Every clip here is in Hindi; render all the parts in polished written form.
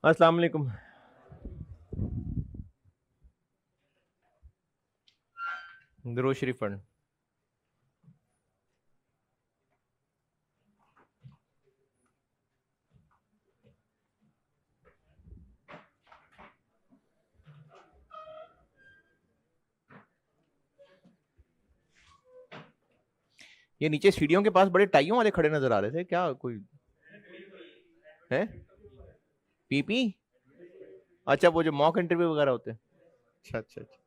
अस्सलाम वालेकुम। दुरूद शरीफ पढ़। ये नीचे सीढ़ियों के पास बड़े टाइयों वाले खड़े नजर आ रहे थे, क्या कोई है? पीपी? अच्छा, वो जो मॉक इंटरव्यू वगैरह होते हैं। अच्छा अच्छा अच्छा।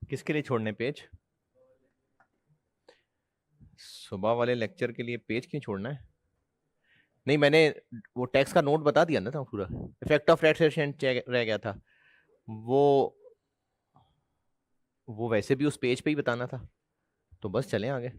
किसके लिए छोड़ने पेज? सुबह वाले लेक्चर के लिए पेज क्यों छोड़ना है? नहीं, मैंने वो टेक्स्ट का नोट बता दिया ना था पूरा। इफेक्ट ऑफ रेक्सेशन रह गया था। वो वो वैसे भी उस पेज पे ही बताना था। तो बस चलें आगे।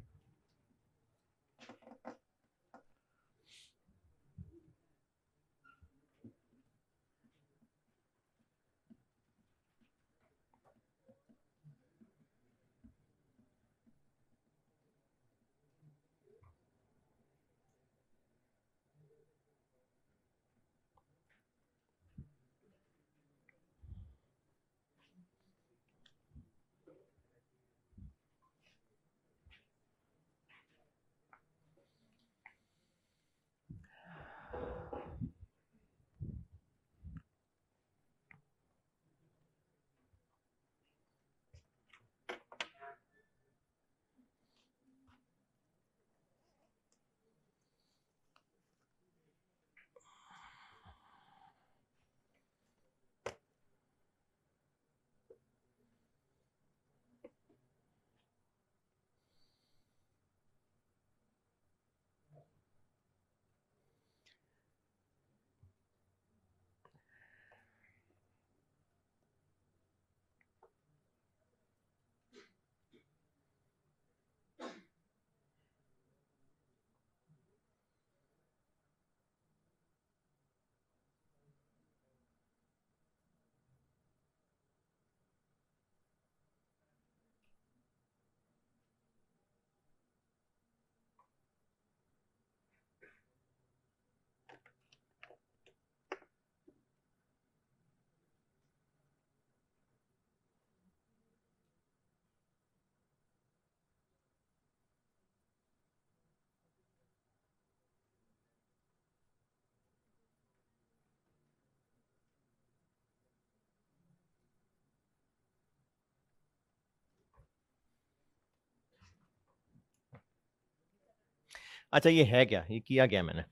अच्छा ये है क्या, ये किया क्या मैंने?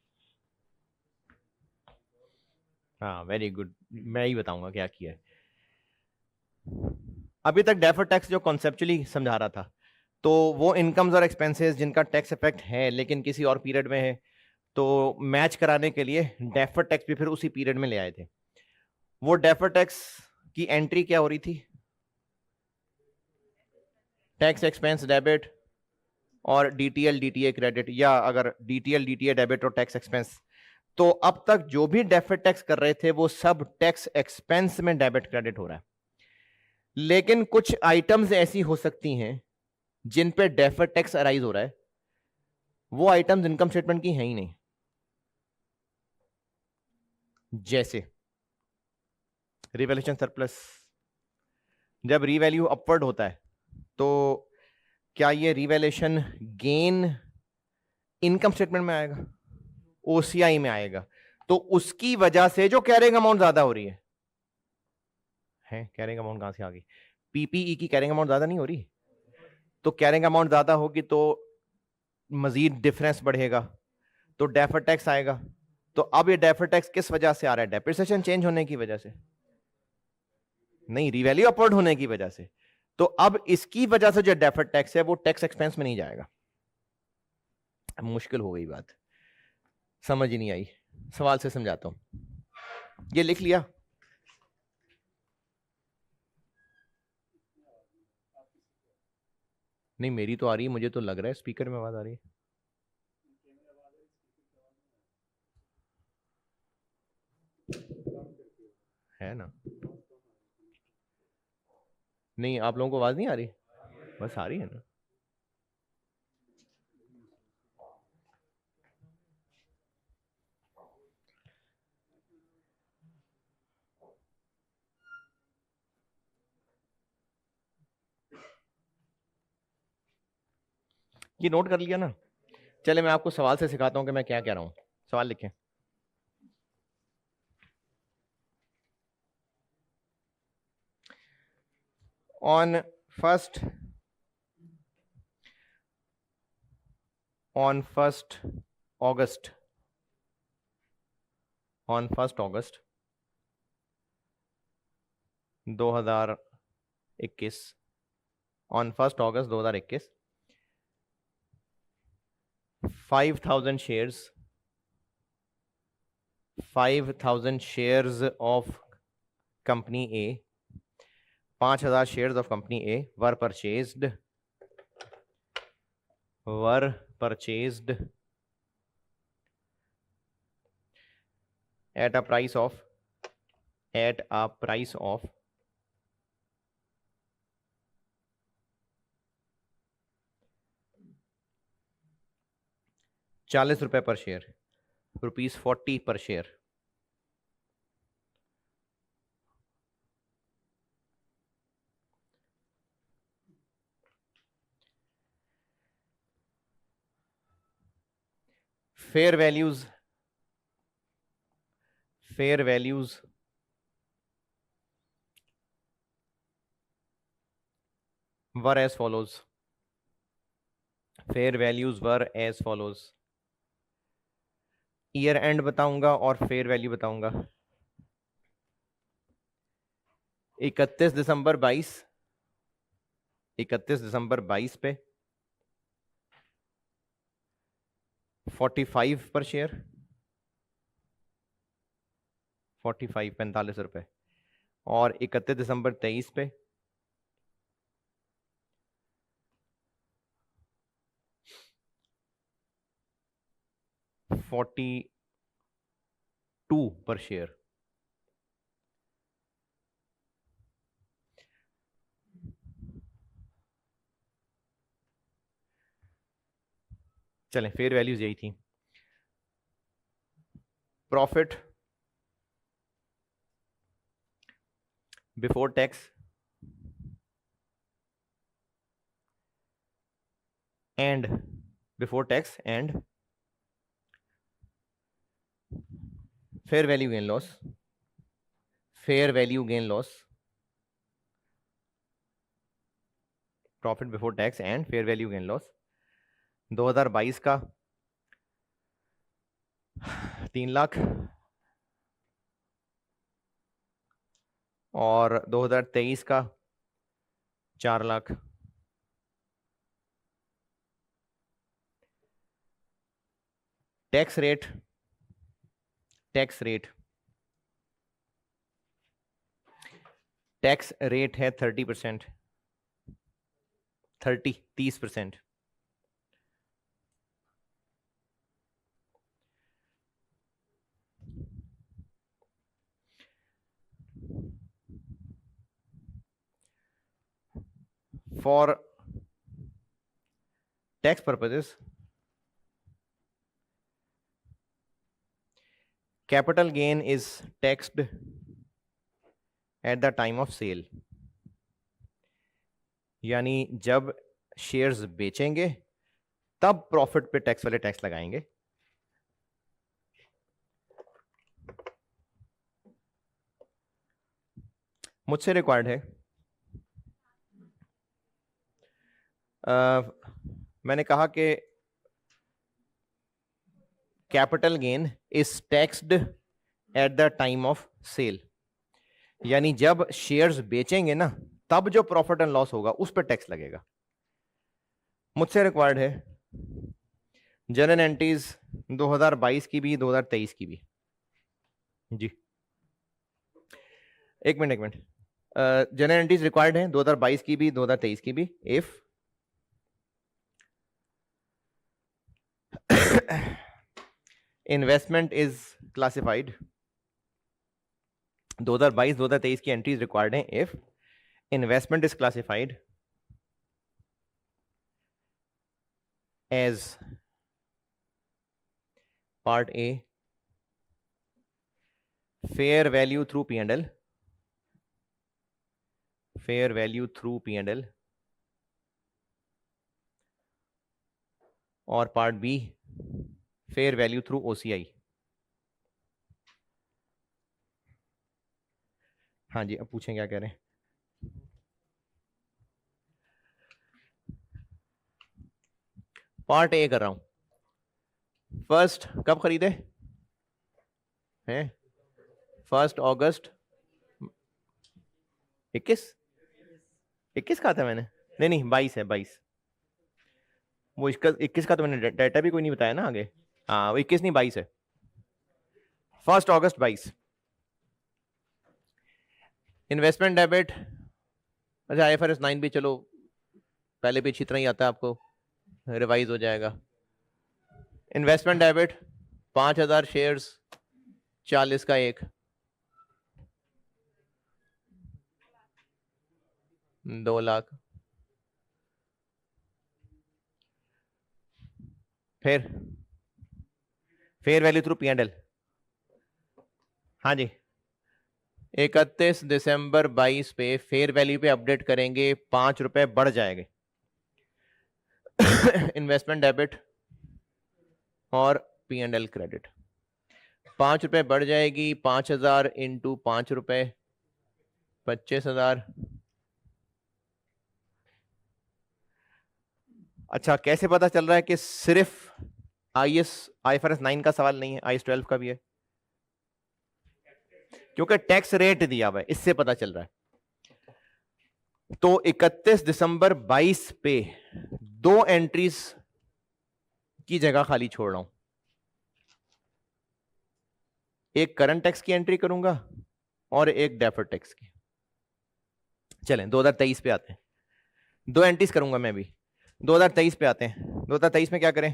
हाँ वेरी गुड, मैं ही बताऊंगा क्या किया है। अभी तक डेफर्ड टैक्स जो कॉन्सेप्चुअली समझा रहा था, तो वो इनकम्स और एक्सपेंसेस जिनका टैक्स इफेक्ट है लेकिन किसी और पीरियड में है, तो मैच कराने के लिए डेफर्ड टैक्स भी फिर उसी पीरियड में ले आए थे। वो डेफर्ड टैक्स की एंट्री क्या हो रही थी? टैक्स एक्सपेंस डेबिट और डीटीएल डीटीए क्रेडिट, या अगर डीटीएल डीटीए डेबिट और टैक्स एक्सपेंस। तो अब तक जो भी डेफर्ड टैक्स कर रहे थे वो सब टैक्स एक्सपेंस में डेबिट क्रेडिट हो रहा है। लेकिन कुछ आइटम्स ऐसी हो सकती हैं जिन पे डेफर्ड टैक्स अराइज हो रहा है, वो आइटम्स इनकम स्टेटमेंट की हैं ही नहीं। जैसे रिवैल्यूएशन सरप्लस, जब रीवैल्यू अपवर्ड होता है तो क्या ये रिवैल्यूएशन गेन इनकम स्टेटमेंट में आएगा? ओसीआई में आएगा। तो उसकी वजह से जो कैरिंग अमाउंट ज्यादा हो रही है कैरिंग अमाउंट कहां से आ गई? पीपीई की कैरिंग अमाउंट ज्यादा नहीं हो रही? तो कैरिंग अमाउंट ज्यादा होगी तो मजीद डिफरेंस बढ़ेगा, तो डेफर्ड टैक्स आएगा। तो अब ये डेफर्ड टैक्स किस वजह से आ रहा है? डेप्रिसिएशन चेंज होने की वजह से नहीं, रिवैल्यू अपवर्ड होने की वजह से। तो अब इसकी वजह से जो डेफर्ड टैक्स है वो टैक्स एक्सपेंस में नहीं जाएगा। मुश्किल हो गई बात, समझ ही नहीं आई। सवाल से समझाता हूं, ये लिख लिया। नहीं मेरी तो आ रही है, मुझे तो लग रहा है स्पीकर में आवाज आ रही है ना? नहीं आप लोगों को आवाज नहीं आ रही? बस आ रही है ना? ये नोट कर लिया ना? चले मैं आपको सवाल से सिखाता हूं कि मैं क्या कह रहा हूं। सवाल लिखें। On first on first August on first August 2021, on first August 2021 5,000 shares of company A, 5,000 shares of company A were purchased at a price of 40 रुपए पर शेयर, ₹40 पर share. Fair values were as follows. Fair values were as follows. Year end बताऊंगा और फेयर वैल्यू बताऊंगा। 31 दिसंबर 22 पे 45 पर शेयर, 45 रुपए। और 31 दिसंबर 23 पे 42 पर शेयर। चलें फेयर वैल्यूज यही थी। Profit before tax and fair value gain loss, profit before tax and fair value gain loss 2022 का 3 लाख, और 2023 का 4 lakh. Tax rate, tax rate, tax rate है 30%, 30% for tax purposes. Capital gain is taxed at the time of sale, यानी जब शेयर्स बेचेंगे तब प्रॉफिट पे टैक्स वाले टैक्स लगाएंगे। मुझसे रिक्वायर्ड है, मैंने कहा कि capital gain is taxed at the time of sale, यानी जब शेयर्स बेचेंगे ना तब जो प्रॉफिट एंड लॉस होगा उस पर टैक्स लगेगा। मुझसे रिक्वायर्ड है जनरल एंट्रीज 2022 की भी 2023 की भी। जी एक मिनट, जनरल एंट्रीज रिक्वायर्ड है 2022 की भी 2023 की भी। इफ इन्वेस्टमेंट इज क्लासिफाइड, 2022-2023 की एंट्रीज रिक्वायर्ड है if investment is classified as part A fair value through P&L, fair value through P&L, और part B fair value through OCI। हाँ जी, अब पूछें क्या कह रहे हैं। पार्ट ए कर रहा हूं। फर्स्ट कब खरीदे हैं? 1 अगस्त 21 कहा था मैंने? नहीं 22 है, 22। वो इसका 21 का तो मैंने डाटा भी कोई नहीं बताया ना आगे। हाँ वो 21 नहीं 22 है, 1 अगस्त 22। इन्वेस्टमेंट डेबिट, अच्छा IFRS 9 भी चलो पहले भी इतना ही आता है, आपको रिवाइज हो जाएगा। इन्वेस्टमेंट डेबिट 5000 शेयर्स, 40 का एक, 2 लाख। फिर फेयर वैल्यू थ्रू P&L, हाँ जी 31 दिसंबर 22 पे फेयर वैल्यू पे अपडेट करेंगे, 5 रुपए बढ़ जाएंगे। इन्वेस्टमेंट डेबिट और P&L क्रेडिट, 5 रुपए बढ़ जाएगी, 5000 इंटू 5 रुपए, 25,000। अच्छा कैसे पता चल रहा है कि सिर्फ IFRS 9 का सवाल नहीं है, IAS 12 का भी है? क्योंकि टैक्स रेट दिया हुआ है, इससे पता चल रहा है। तो 31 दिसंबर 22 पे 2 एंट्रीज की जगह खाली छोड़ रहा हूं। एक करंट टैक्स की एंट्री करूंगा और एक डेफर्ड टैक्स की। चलें 2023 पे आते हैं, 2 एंट्रीज करूंगा मैं भी। 2023 पे आते हैं, 2023 में क्या करें,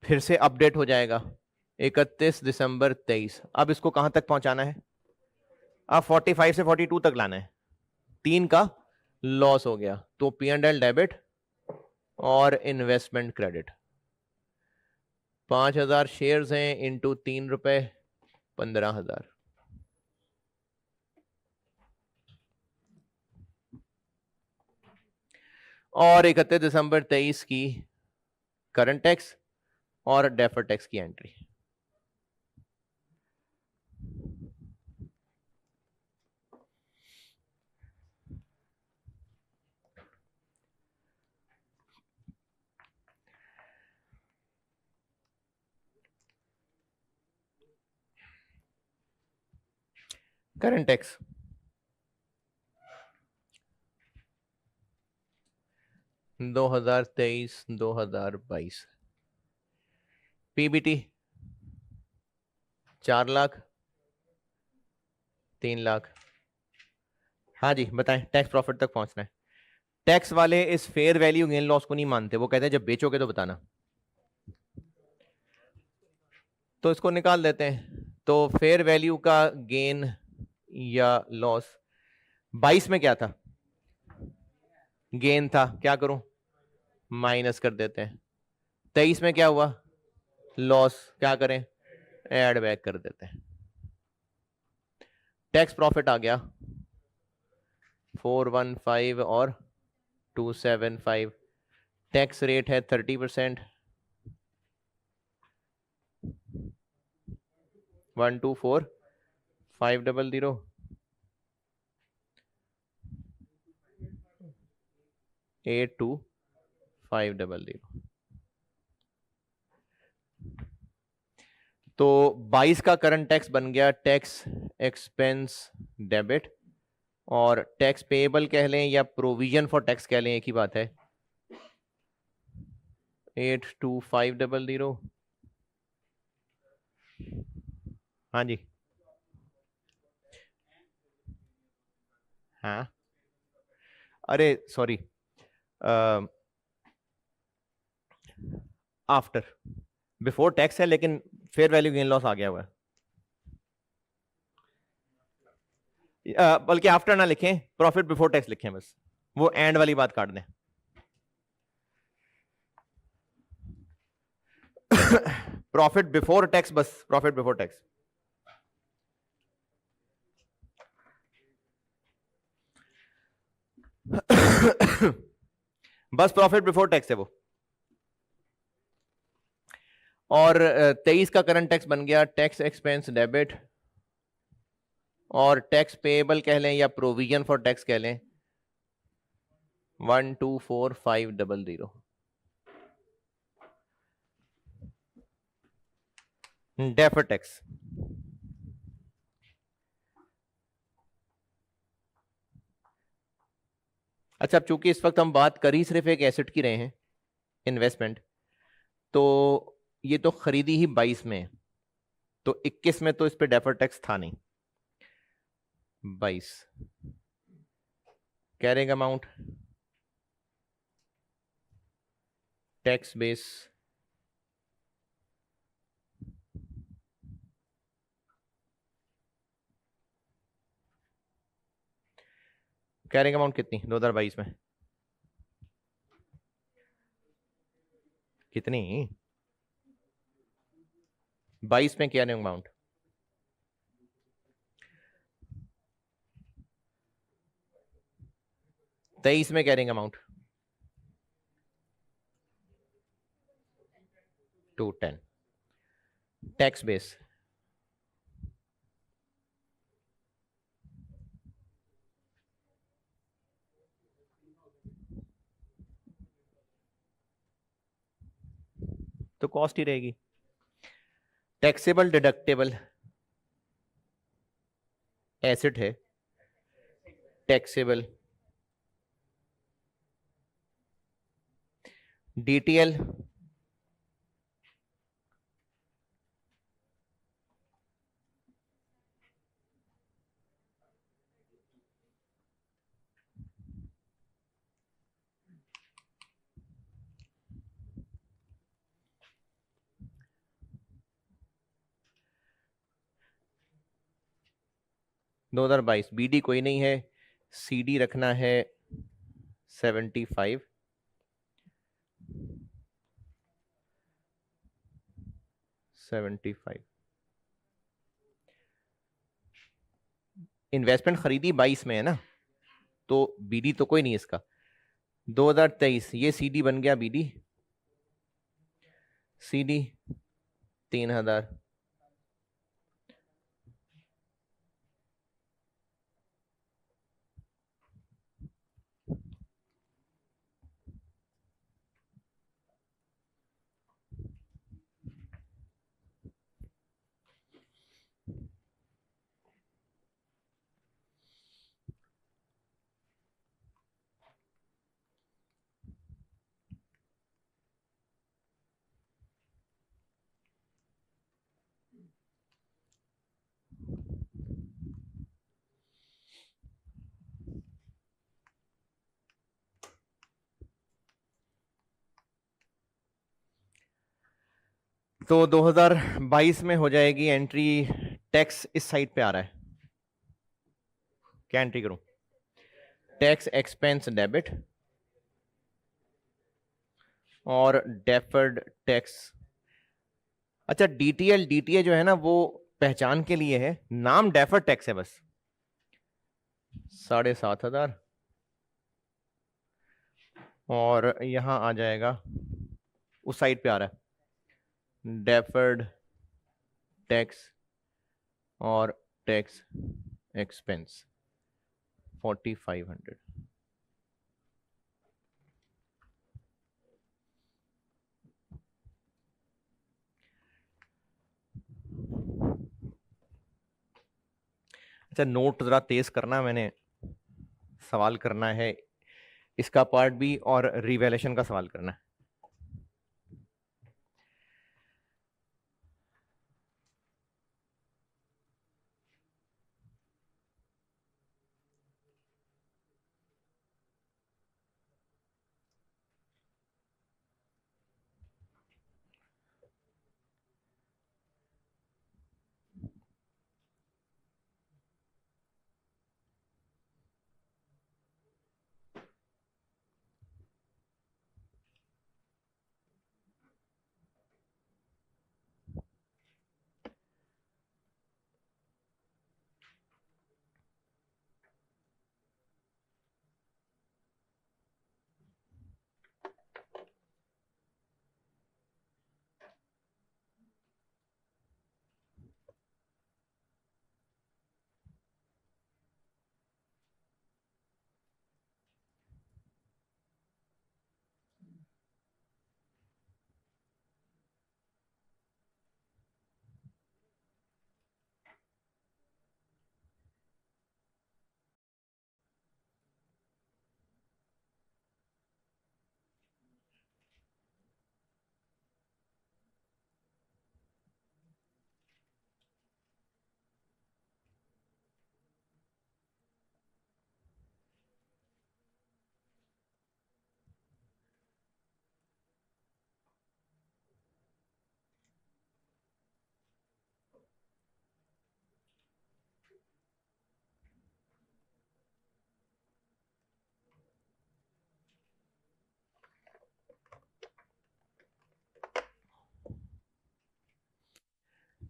फिर से अपडेट हो जाएगा 31 दिसंबर 23। अब इसको कहां तक पहुंचाना है? अब 45 से 42 तक लाना है। 3 का लॉस हो गया तो P&L डेबिट और इन्वेस्टमेंट क्रेडिट। 5000 शेयर्स हैं इंटू 3 रुपए, 15,000। और 31 दिसंबर 23 की करंट टैक्स और डेफर्ड टैक्स की entry. Current tax 2023-2022 PBT 4 lakh 3 lakh. हाँ जी बताएं, टैक्स प्रॉफिट तक पहुंचना है। टैक्स वाले इस फेयर वैल्यू गेन लॉस को नहीं मानते, वो कहते हैं जब बेचोगे तो बताना। तो इसको निकाल देते हैं। तो फेयर वैल्यू का गेन या लॉस 22 में क्या था? गेन था, क्या करूं? माइनस कर देते हैं। 23 में क्या हुआ? लॉस, क्या करें? ऐड बैक कर देते हैं। टैक्स प्रॉफिट आ गया 415 और 275। टैक्स रेट है 30%। 124500 82500। तो 22 का करंट टैक्स बन गया टैक्स एक्सपेंस डेबिट, और टैक्स पेएबल कह लें या प्रोविजन फॉर टैक्स कह लें, एक ही बात है। 82500। हाँ जी, हाँ अरे सॉरी, आफ्टर, बिफोर टैक्स है लेकिन फेयर वैल्यू गेन लॉस आ गया हुआ है। बल्कि आफ्टर ना लिखें, प्रॉफिट बिफोर टैक्स लिखें बस, वो एंड वाली बात काट दें। प्रॉफिट बिफोर टैक्स, बस प्रॉफिट बिफोर टैक्स। बस प्रॉफिट बिफोर टैक्स है वो। और 23 का करंट टैक्स बन गया टैक्स एक्सपेंस डेबिट, और टैक्स पेएबल कह लें या प्रोविजन फॉर टैक्स कह लें 124500। Defer tax. अच्छा, अब चूंकि इस वक्त हम बात कर ही सिर्फ एक एसेट की रहे हैं, इन्वेस्टमेंट, तो ये तो खरीदी ही 22 में है, तो 21 में तो इस पे डेफर टैक्स था नहीं। 22 carrying amount, tax base, carrying amount कितनी 2022 में? कितनी? 22 में कैरिंग अमाउंट 23 में कैरिंग अमाउंट 210। टैक्स बेस तो कॉस्ट ही रहेगी। टैक्सेबल डिडक्टेबल एसेट है, टैक्सेबल। डीटीएल दो हजार बाईस। बीडी कोई नहीं है, सीडी रखना है 75। इन्वेस्टमेंट खरीदी 22 में है ना, तो बीडी तो कोई नहीं इसका। 2023 ये सीडी बन गया बीडी। सीडी 3000। तो 2022 में हो जाएगी एंट्री, टैक्स इस साइड पे आ रहा है, क्या एंट्री करूं? टैक्स एक्सपेंस डेबिट और डेफर्ड टैक्स। अच्छा, डीटीएल डीटीए जो है ना वो पहचान के लिए है, नाम डेफर्ड टैक्स है बस। 7,500 और यहां आ जाएगा, उस साइड पे आ रहा है डेफर्ड टैक्स और टैक्स एक्सपेंस 4,500। अच्छा, नोट जरा तेज करना, मैंने सवाल करना है इसका पार्ट भी और रिवैल्यूएशन का सवाल करना है।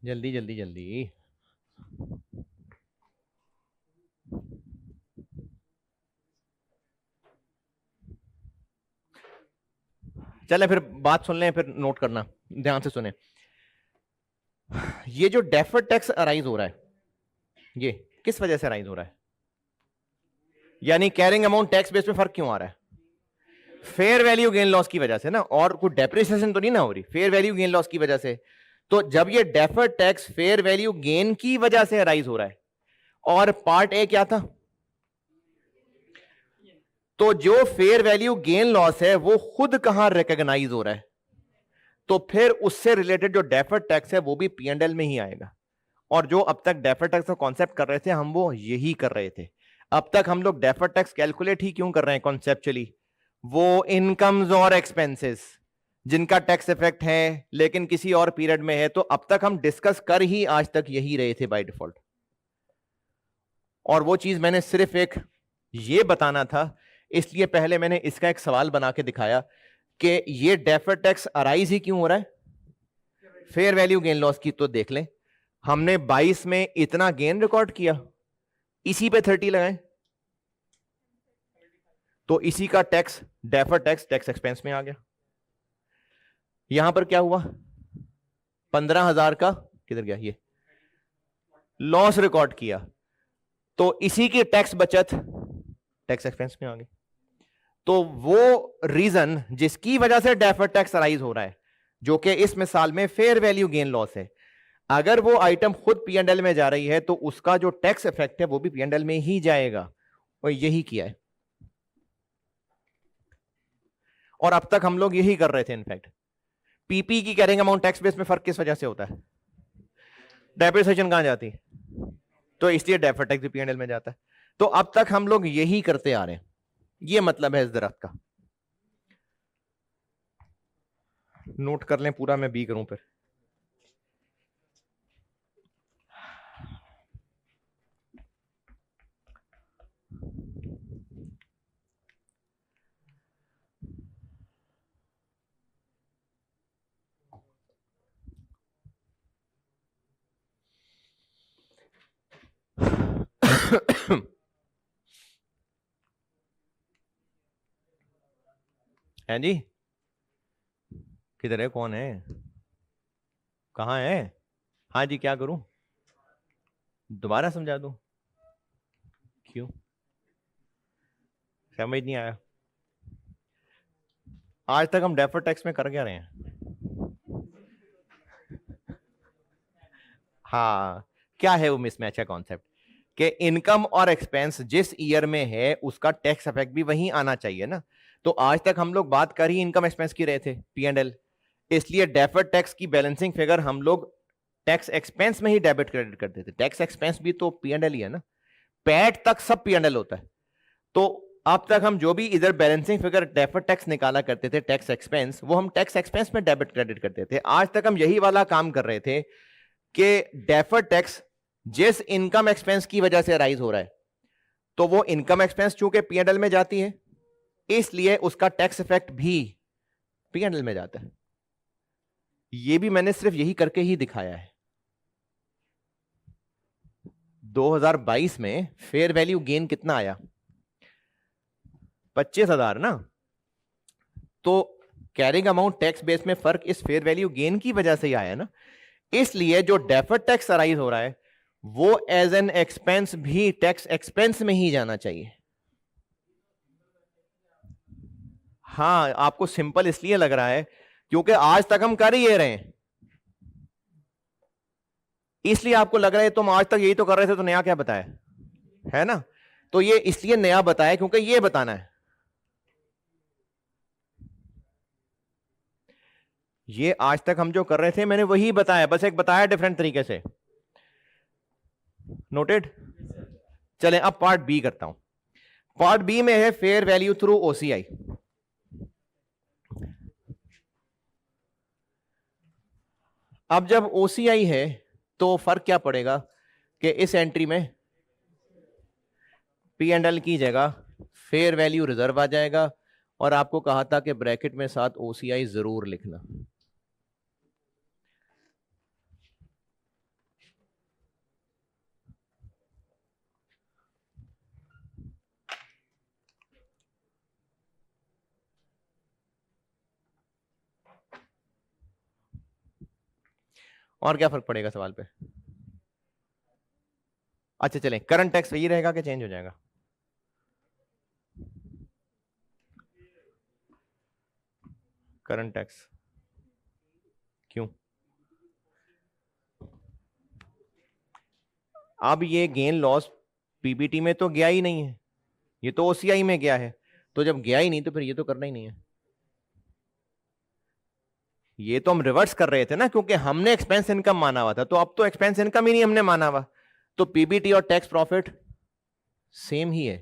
जल्दी जल्दी जल्दी। चले फिर बात सुन लें, फिर नोट करना, ध्यान से सुने। ये जो डेफर्ड टैक्स अराइज हो रहा है, ये किस वजह से अराइज हो रहा है? यानी कैरिंग अमाउंट टैक्स बेस में फर्क क्यों आ रहा है? फेयर वैल्यू गेन लॉस की वजह से ना, और कोई डेप्रिसिएशन तो नहीं ना हो रही, फेयर वैल्यू गेन लॉस की वजह से। तो जब ये deferred tax fair value gain की वजह से अराइज हो रहा है, और पार्ट ए क्या था? तो जो फेयर वैल्यू गेन लॉस है वो खुद कहां रिकॉग्नाइज हो रहा है, तो फिर उससे रिलेटेड जो डेफर्ड टैक्स है वो भी पीएनएल में ही आएगा। और जो अब तक डेफर्ड टैक्स का कॉन्सेप्ट कर रहे थे हम, वो यही कर रहे थे। अब तक हम लोग डेफर्ड टैक्स कैलकुलेट ही क्यों कर रहे हैं कॉन्सेप्चुअली? वो इनकम्स और एक्सपेंसेस जिनका टैक्स इफेक्ट है लेकिन किसी और पीरियड में है, तो अब तक हम डिस्कस कर ही आज तक यही रहे थे बाय डिफॉल्ट। और वो चीज मैंने सिर्फ एक ये बताना था, इसलिए पहले मैंने इसका एक सवाल बना के दिखाया कि ये डेफर्ड टैक्स अराइज ही क्यों हो रहा है, फेयर वैल्यू गेन लॉस की। तो देख लें, हमने 22 में इतना गेन रिकॉर्ड किया, इसी पे 30 लगाएं, तो इसी का tax, deferred tax, tax expense में आ गया। यहां पर क्या हुआ, 15,000 का किधर गया, ये लॉस रिकॉर्ड किया, तो इसी की टैक्स बचत टैक्स एक्सपेंस में आ गई। तो वो रीजन जिसकी वजह से डेफर्ड टैक्स अराइज हो रहा है, जो कि इस मिसाल में फेयर वैल्यू गेन लॉस है, अगर वो आइटम खुद पीएनएल में जा रही है तो उसका जो टैक्स इफेक्ट है वो भी पीएनएल में ही जाएगा, और यही किया है। और अब तक हम लोग यही कर रहे थे। इनफैक्ट पीपी की कैरिंग अमाउंट टैक्स बेस में फर्क किस वजह से होता है? डेप्रिसिएशन कहां जाती है, तो इसलिए डेफर्ड टैक्स भी पीएनएल में जाता है। तो अब तक हम लोग यही करते आ रहे हैं, ये मतलब है इस दरख्त का। नोट कर लें पूरा, मैं बी करूं फिर। है जी, किधर है, कौन है, कहाँ है? हाँ जी, क्या करूं, दोबारा समझा दूं? क्यों, समझ नहीं आया? आज तक हम डेफर टैक्स में कर क्या रहे हैं? हाँ, क्या है वो मिसमैच का कॉन्सेप्ट कि इनकम और एक्सपेंस जिस ईयर में है उसका टैक्स इफेक्ट भी वहीं आना चाहिए ना। तो आज तक हम लोग बात कर ही इनकम एक्सपेंस की रहे थे, पी एंड एल, इसलिए डेफर्ड टैक्स की बैलेंसिंग फिगर हम लोग टैक्स एक्सपेंस में ही डेबिट क्रेडिट करते थे। टैक्स एक्सपेंस भी तो पी एंड एल ही है ना, पैट तक सब पी एंड एल होता है। तो अब तक हम जो भी इधर बैलेंसिंग फिगर डेफर्ड टैक्स निकाला करते थे, टैक्स एक्सपेंस, वो हम टैक्स एक्सपेंस में डेबिट क्रेडिट करते थे। आज तक हम यही वाला काम कर रहे थे कि डेफर्ड टैक्स जिस इनकम एक्सपेंस की वजह से राइज हो रहा है, तो वो इनकम एक्सपेंस चूंकि पी एंड एल में जाती है, इसलिए उसका टैक्स इफेक्ट भी पी एंड एल में जाता है। ये भी मैंने सिर्फ यही करके ही दिखाया है। 2022 में फेयर वैल्यू गेन कितना आया? 25,000 ना। तो कैरिंग अमाउंट टैक्स बेस में फर्क इस फेयर वैल्यू गेन की वजह से ही आया ना। इसलिए जो डेफर्ड टैक्स अराइज हो रहा है वो एज एन एक्सपेंस भी टैक्स एक्सपेंस में ही जाना चाहिए। हाँ, आपको सिंपल इसलिए लग रहा है क्योंकि आज तक हम कर ही ये रहे हैं, इसलिए आपको लग रहा है तुम आज तक यही तो कर रहे थे, तो नया क्या बताया है ना। तो ये इसलिए नया बताया क्योंकि ये बताना है, ये आज तक हम जो कर रहे थे मैंने वही बताया, बस एक बताया डिफरेंट तरीके से। नोटेड। चलें अब पार्ट बी करता हूं। पार्ट बी में है फेयर वैल्यू थ्रू ओसीआई। अब जब ओसीआई है तो फर्क क्या पड़ेगा कि इस एंट्री में पी एंड एल की जगह फेयर वैल्यू रिजर्व आ जाएगा, और आपको कहा था कि ब्रैकेट में साथ ओसीआई जरूर लिखना। और क्या फर्क पड़ेगा सवाल पे? अच्छा चलें, करंट टैक्स वही रहेगा कि चेंज हो जाएगा? करंट टैक्स क्यों? अब ये गेन लॉस पीबीटी में तो गया ही नहीं है, ये तो ओसीआई में गया है। तो जब गया ही नहीं तो फिर ये तो करना ही नहीं है। ये तो हम रिवर्स कर रहे थे ना, क्योंकि हमने एक्सपेंस इनकम माना हुआ था, तो अब तो एक्सपेंस इनकम ही नहीं हमने माना हुआ, तो पीबीटी और टैक्स प्रॉफिट सेम ही है।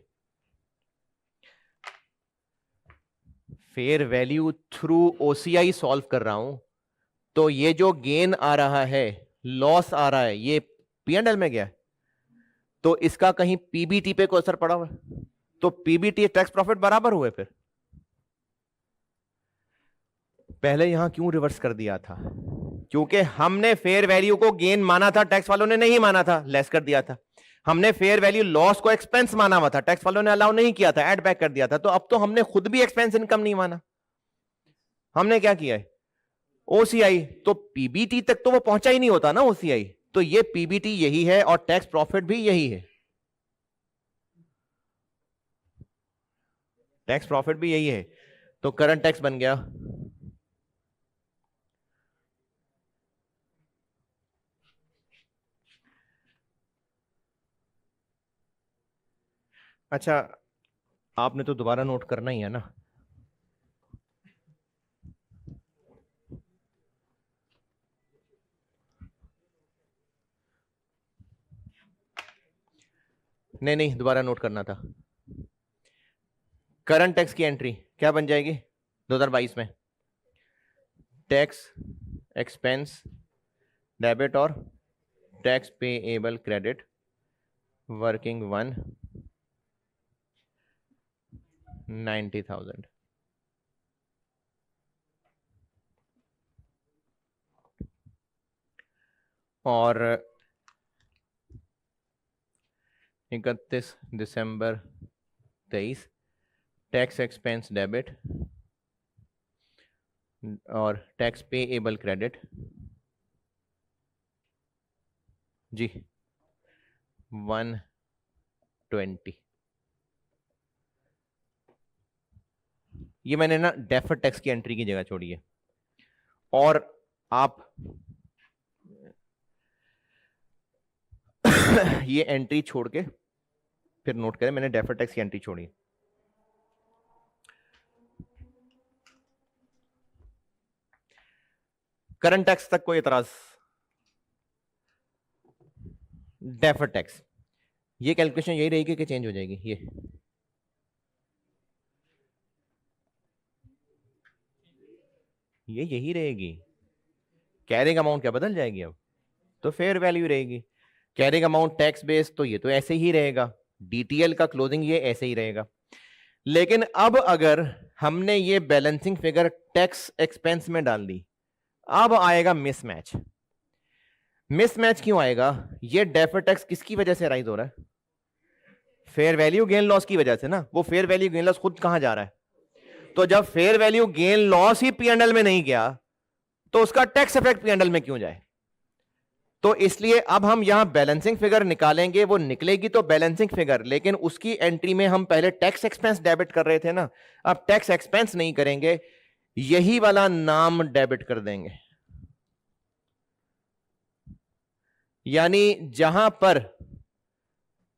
Fair value through OCI solve कर रहा हूं, तो ये जो गेन आ रहा है, लॉस आ रहा है, ये पी एंड एल में गया है, तो इसका कहीं पीबीटी पे कोई असर पड़ा हुआ है? तो पीबीटी टैक्स प्रॉफिट बराबर हुए फिर? पहले यहां क्यों रिवर्स कर दिया था? क्योंकि हमने फेयर वैल्यू को गेन माना था, टैक्स वालों ने नहीं माना था, लेस कर दिया था। हमने फेयर वैल्यू लॉस को एक्सपेंस माना हुआ था, टैक्स वालों ने अलाउ नहीं किया था, ऐड बैक कर दिया था। तो अब तो हमने खुद भी एक्सपेंस इनकम नहीं माना, हमने क्या किया है, ओसीआई। तो पीबीटी तक तो वो पहुंचा ही नहीं होता ना ओसीआई, तो ये पीबीटी यही है और टैक्स प्रॉफिट भी यही है, टैक्स प्रॉफिट भी यही है। तो करंट टैक्स बन गया अच्छा, आपने तो दोबारा नोट करना ही है ना। नहीं नहीं, दोबारा नोट करना था। करंट टैक्स की एंट्री क्या बन जाएगी 2022 में? टैक्स एक्सपेंस डेबिट और टैक्स पेएबल क्रेडिट, वर्किंग 1 90,000। और 31 दिसंबर 23, टैक्स एक्सपेंस डेबिट और टैक्स पेएबल क्रेडिट जी 120। ये मैंने ना डेफर टैक्स की एंट्री की जगह छोड़ी है, और आप ये एंट्री छोड़ के फिर नोट करें, मैंने डेफर टैक्स की एंट्री छोड़ी। करंट टैक्स तक कोई एतराज? डेफर टैक्स, ये कैलकुलेशन यही रहेगी कि चेंज हो जाएगी? ये यही रहेगी। कैरिंग अमाउंट क्या बदल जाएगी अब? तो फेयर वैल्यू रहेगी। कैरिंग अमाउंट टैक्स बेस, तो ये तो ऐसे ही रहेगा। डीटीएल का क्लोजिंग ये ऐसे ही रहेगा। लेकिन अब अगर हमने ये बैलेंसिंग फिगर टैक्स एक्सपेंस में डाल दी, अब आएगा मिसमैच। मिसमैच क्यों आएगा? ये डेफर टैक्स किसकी वजह से राइज हो रहा है? फेयर वैल्यू गेन लॉस की वजह से ना। वो फेयर वैल्यू गेन लॉस खुद कहां जा रहा है? तो जब फेयर वैल्यू गेन लॉस ही पीएनएल में नहीं गया, तो उसका टैक्स इफेक्ट पीएनएल में क्यों जाए? तो इसलिए अब हम यहां बैलेंसिंग फिगर निकालेंगे, वो निकलेगी तो बैलेंसिंग फिगर, लेकिन उसकी एंट्री में हम पहले टैक्स एक्सपेंस डेबिट कर रहे थे ना, अब टैक्स एक्सपेंस नहीं करेंगे, यही वाला नाम डेबिट कर देंगे। यानी जहां पर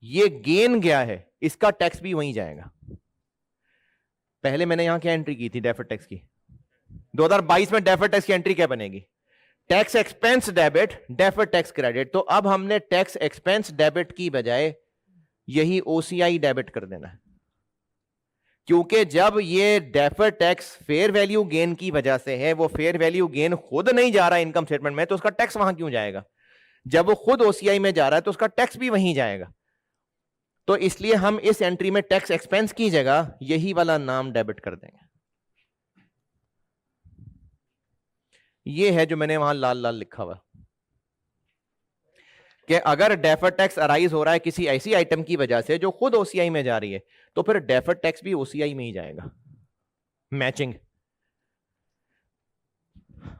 ये गेन गया है, इसका टैक्स भी वहीं जाएगा। पहले मैंने यहां क्या एंट्री की थी डेफर्ड टैक्स की? 2022 में डेफर्ड टैक्स की एंट्री क्या बनेगी? Tax expense debit, deferred tax credit. तो अब हमने टैक्स एक्सपेंस डेबिट की बजाय यही ओसीआई डेबिट कर देना है, क्योंकि जब ये deferred tax fair value gain की वजह से है, वो फेयर वैल्यू गेन खुद नहीं जा रहा इनकम स्टेटमेंट में, तो उसका टैक्स वहां क्यों जाएगा? जब वो खुद ओसीआई में जा रहा है तो उसका टैक्स भी वहीं जाएगा। तो इसलिए हम इस एंट्री में टैक्स एक्सपेंस की जगह यही वाला नाम डेबिट कर देंगे। ये है जो मैंने वहां लाल लाल लिखा हुआ कि अगर डेफर्ड टैक्स अराइज हो रहा है किसी ऐसी आइटम की वजह से जो खुद ओसीआई में जा रही है, तो फिर डेफर्ड टैक्स भी ओसीआई में ही जाएगा, मैचिंग।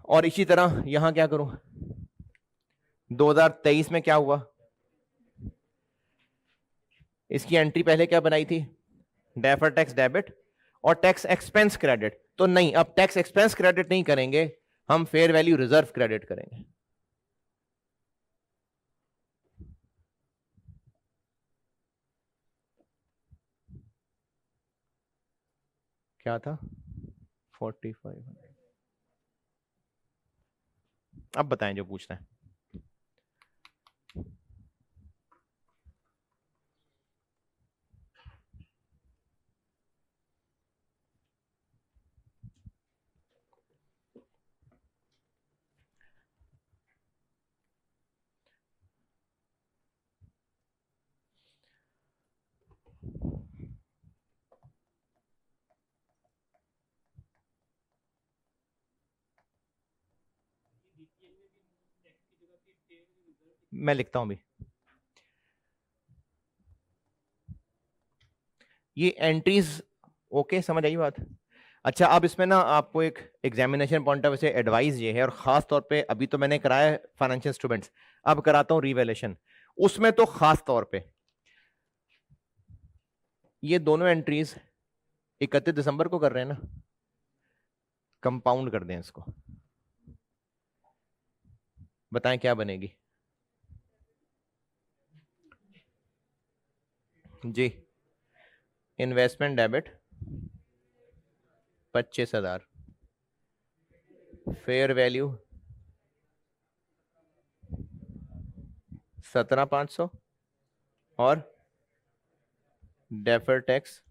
और इसी तरह यहां क्या करूं? 2023 में क्या हुआ? इसकी एंट्री पहले क्या बनाई थी? डेफर्ड टैक्स डेबिट और टैक्स एक्सपेंस क्रेडिट। तो नहीं, अब टैक्स एक्सपेंस क्रेडिट नहीं करेंगे, हम फेयर वैल्यू रिजर्व क्रेडिट करेंगे। क्या था? 4500। अब बताएं जो पूछना है। मैं लिखता हूं भी। ये एंट्रीज ओके, समझ आई बात? अच्छा, अब इसमें ना आपको एक एग्जामिनेशन पॉइंट ऑफ से एडवाइस ये है, और खास तौर पे अभी तो मैंने कराया फाइनेंशियल इंस्ट्रूमेंट्स, अब कराता हूं रिवैल्यूएशन। उसमें तो खास तौर पे ये दोनों एंट्रीज 31 दिसंबर को कर रहे हैं ना, कंपाउंड कर दें इसको। बताएं क्या बनेगी? जी, इन्वेस्टमेंट डेबिट 25,000, फेयर वैल्यू 17,500, और डेफर टैक्स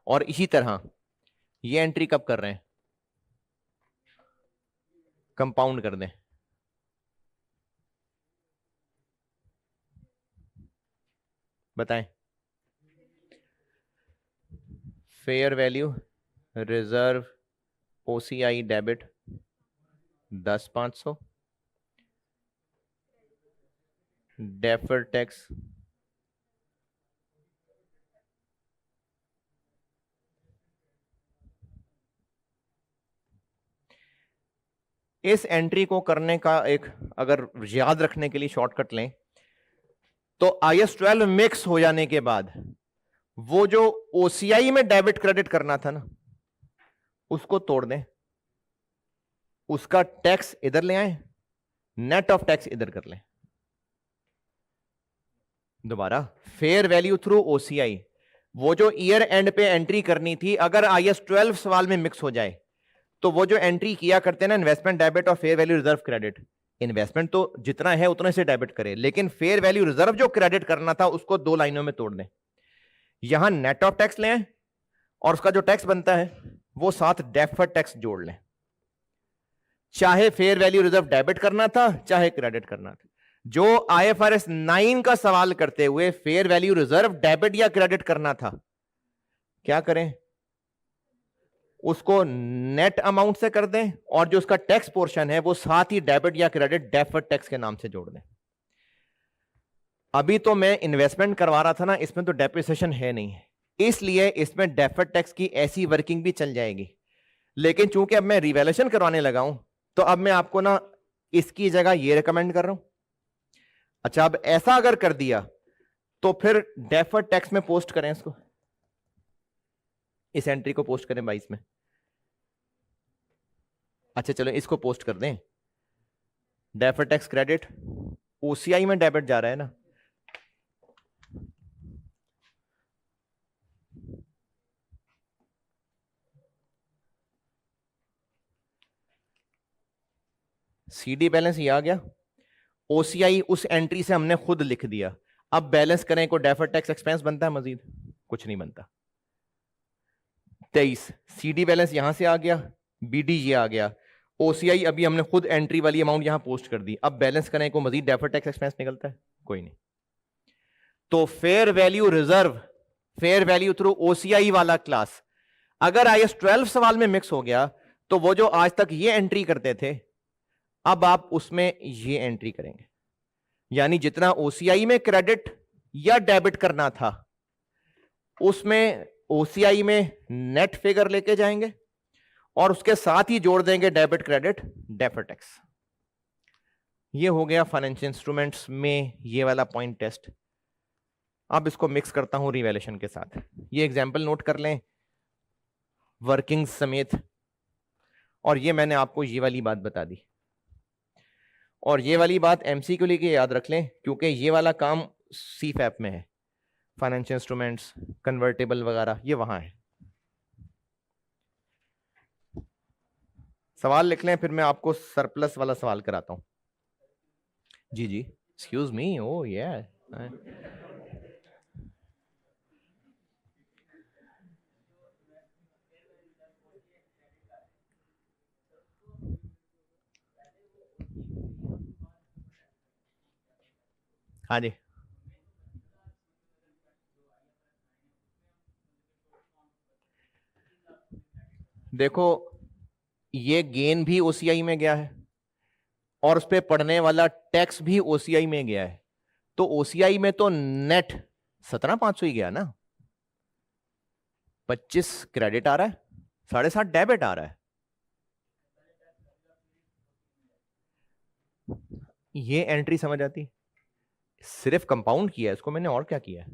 और इसी तरह ये एंट्री कब कर रहे हैं? कंपाउंड कर दें। बताएं। Fair value reserve OCI debit 10,500 deferred tax, इस एंट्री को करने का एक अगर याद रखने के लिए शॉर्टकट लें तो IS-12 मिक्स हो जाने के बाद वो जो OCI में डेबिट क्रेडिट करना था ना, उसको तोड़ दें, उसका टैक्स इधर ले आए, नेट ऑफ टैक्स इधर कर लें। दोबारा, फेयर वैल्यू थ्रू OCI, वो जो ईयर एंड पे एंट्री करनी थी, अगर IS-12 सवाल में मिक्स हो जाए तो वो जो एंट्री किया करते हैं ना, इन्वेस्टमेंट डेबिट और fair value reserve credit, investment तो जितना है उतने से डेबिट करे, लेकिन फेयर वैल्यू रिजर्व जो क्रेडिट करना था उसको 2 लाइनों में तोड़ दें। यहां नेट ऑफ टैक्स लें और उसका जो टैक्स बनता है वो साथ डेफर्ड टैक्स जोड़ लें। चाहे फेयर वैल्यू रिजर्व डेबिट करना था चाहे क्रेडिट करना था, जो IFRS 9 का सवाल करते हुए फेयर वैल्यू रिजर्व डेबिट या क्रेडिट करना था, क्या करें, उसको नेट अमाउंट से कर दें और जो उसका टैक्स पोर्शन है वो साथ ही डेबिट या क्रेडिट डेफर्ड टैक्स के नाम से जोड़ दें। अभी तो मैं इन्वेस्टमेंट करवा रहा था ना, इसमें तो डेप्रिसिएशन है नहीं, इसलिए इसमें डेफर्ड टैक्स की ऐसी वर्किंग भी चल जाएगी। लेकिन चूंकि अब मैं रिवैल्यूएशन करवाने लगा हूं तो अब मैं आपको ना इसकी जगह ये रिकमेंड कर रहा हूं। अच्छा, अब ऐसा अगर कर दिया तो फिर डेफर्ड टैक्स में पोस्ट करें इसको, इस एंट्री को पोस्ट करें 22 में। अच्छा चलो इसको पोस्ट कर दें, डेफर्ड टैक्स क्रेडिट, OCI में डेबिट जा रहा है ना, CD बैलेंस ये आ गया, OCI उस एंट्री से हमने खुद लिख दिया। अब बैलेंस करें को डेफर्ड टैक्स एक्सपेंस बनता है, मजीद कुछ नहीं बनता। 23 CD बैलेंस यहां से आ गया, BD ये आ गया, OCI अभी हमने खुद एंट्री वाली अमाउंट यहां पोस्ट कर दी। अब बैलेंस करें को मजीद डेफर्ड टैक्स एक्सपेंस निकलता है, कोई नहीं। तो fair value reserve, fair value through OCI वाला क्लास अगर IS-12 सवाल में मिक्स हो गया तो वो जो आज तक ये एंट्री करते थे, अब आप उसमें ये एंट्री करेंगे, यानी जितना OCI में क्रेडिट या डेबिट करना था उसमें OCI में नेट फिगर लेके जाएंगे और उसके साथ ही जोड़ देंगे डेबिट क्रेडिट डेफर्ड टैक्स। ये हो गया फाइनेंशियल इंस्ट्रूमेंट्स में ये वाला पॉइंट टेस्ट। अब इसको मिक्स करता हूं रिवैल्यूएशन के साथ। ये एग्जांपल नोट कर लें वर्किंग समेत, और ये मैंने आपको ये वाली बात बता दी, और ये वाली बात MCQ लेके याद रख लें क्योंकि ये वाला काम CFAP में है, फाइनेंशियल इंस्ट्रूमेंट्स कन्वर्टेबल वगैरह ये वहां है। सवाल लिख लें, फिर मैं आपको सरप्लस वाला सवाल कराता हूं। जी जी, एक्सक्यूज मी, ओ ये हाँ जी, देखो ये गेन भी OCI में गया है और उस पर पड़ने वाला टैक्स भी OCI में गया है, तो OCI में तो नेट 17,500 ही गया ना, 25 क्रेडिट आ रहा है, 7.5 डेबिट आ रहा है। ये एंट्री समझ आती, सिर्फ कंपाउंड किया है इसको मैंने, और क्या किया है,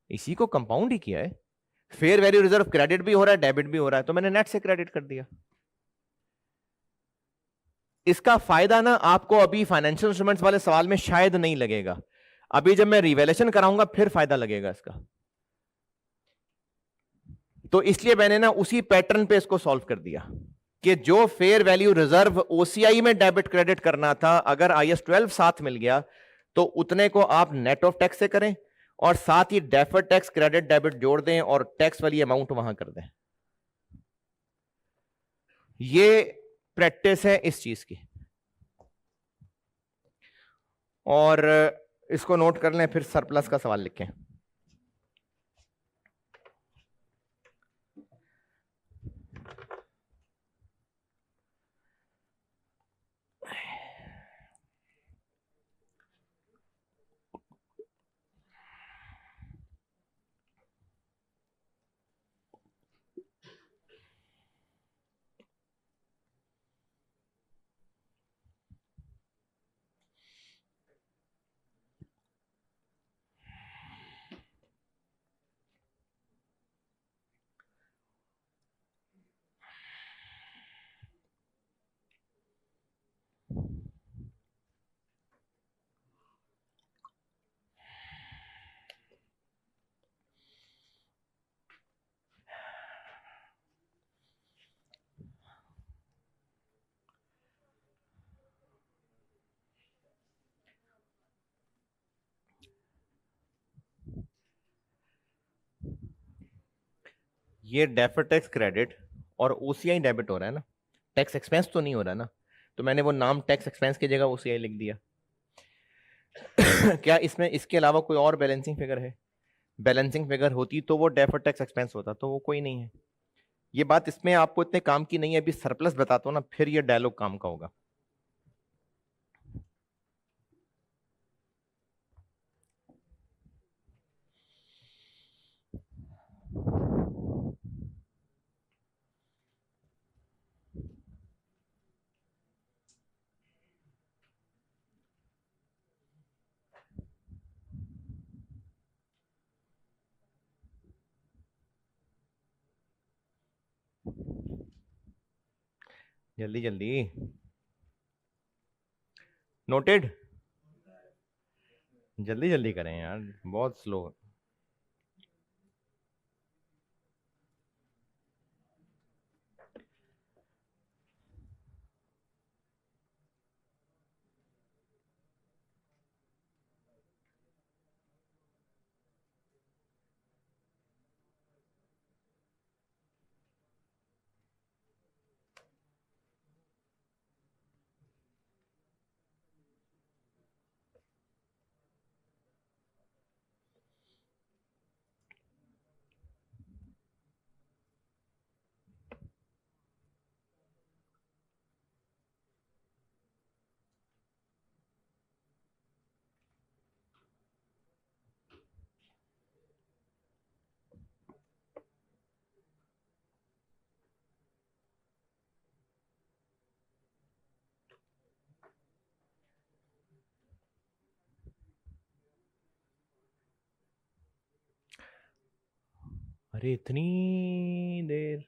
इसी को कंपाउंड ही किया है। फेयर वैल्यू रिजर्व क्रेडिट भी हो रहा है डेबिट भी हो रहा है, तो मैंने नेट से क्रेडिट कर दिया। इसका फायदा ना आपको अभी फाइनेंशियल इंस्ट्रूमेंट्स वाले सवाल में शायद नहीं लगेगा, अभी जब मैं रिवैल्यूएशन कराऊंगा फिर फायदा लगेगा इसका। तो इसलिए मैंने ना उसी पैटर्न पे इसको सॉल्व कर दिया कि जो फेयर वैल्यू रिजर्व OCI में डेबिट क्रेडिट करना था, अगर IS-12 साथ मिल गया तो उतने को आप नेट ऑफ टैक्स से करें और साथ ही डेफर्ड टैक्स क्रेडिट डेबिट जोड़ दें और टैक्स वाली अमाउंट वहां कर दें। ये प्रैक्टिस है इस चीज की, और इसको नोट कर लें, फिर सरप्लस का सवाल लिखें। ये डेफर्ड टैक्स क्रेडिट और ओसीआई डेबिट हो रहा है ना, टैक्स एक्सपेंस तो नहीं हो रहा ना, तो मैंने वो नाम टैक्स एक्सपेंस की जगह ओसीआई लिख दिया। क्या इसमें इसके अलावा कोई और बैलेंसिंग फिगर है? बैलेंसिंग फिगर होती तो वो डेफर्ड टैक्स एक्सपेंस होता, तो वो कोई नहीं है। ये बात इसमें आपको इतने काम की नहीं है, अभी सरप्लस बताता हूँ ना, फिर ये डायलॉग काम का होगा। जल्दी जल्दी, नोटेड, जल्दी जल्दी करें यार, बहुत स्लो। अरे इतनी देर।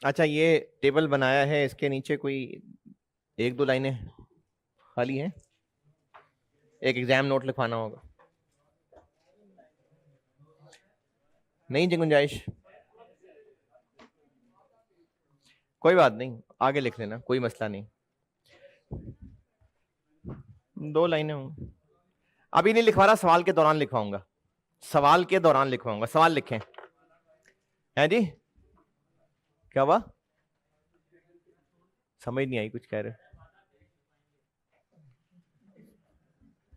अच्छा, ये टेबल बनाया है, इसके नीचे कोई एक दो लाइनें खाली हैं, एक एग्जाम नोट लिखवाना होगा। नहीं जी, गुंजाइश, कोई बात नहीं, आगे लिख लेना, कोई मसला नहीं। दो लाइनें हों, अभी नहीं लिखवा रहा, सवाल के दौरान लिखवाऊंगा, सवाल के दौरान लिखवाऊंगा। सवाल लिखें, है जी, क्या हुआ? समझ नहीं आई, कुछ कह रहे?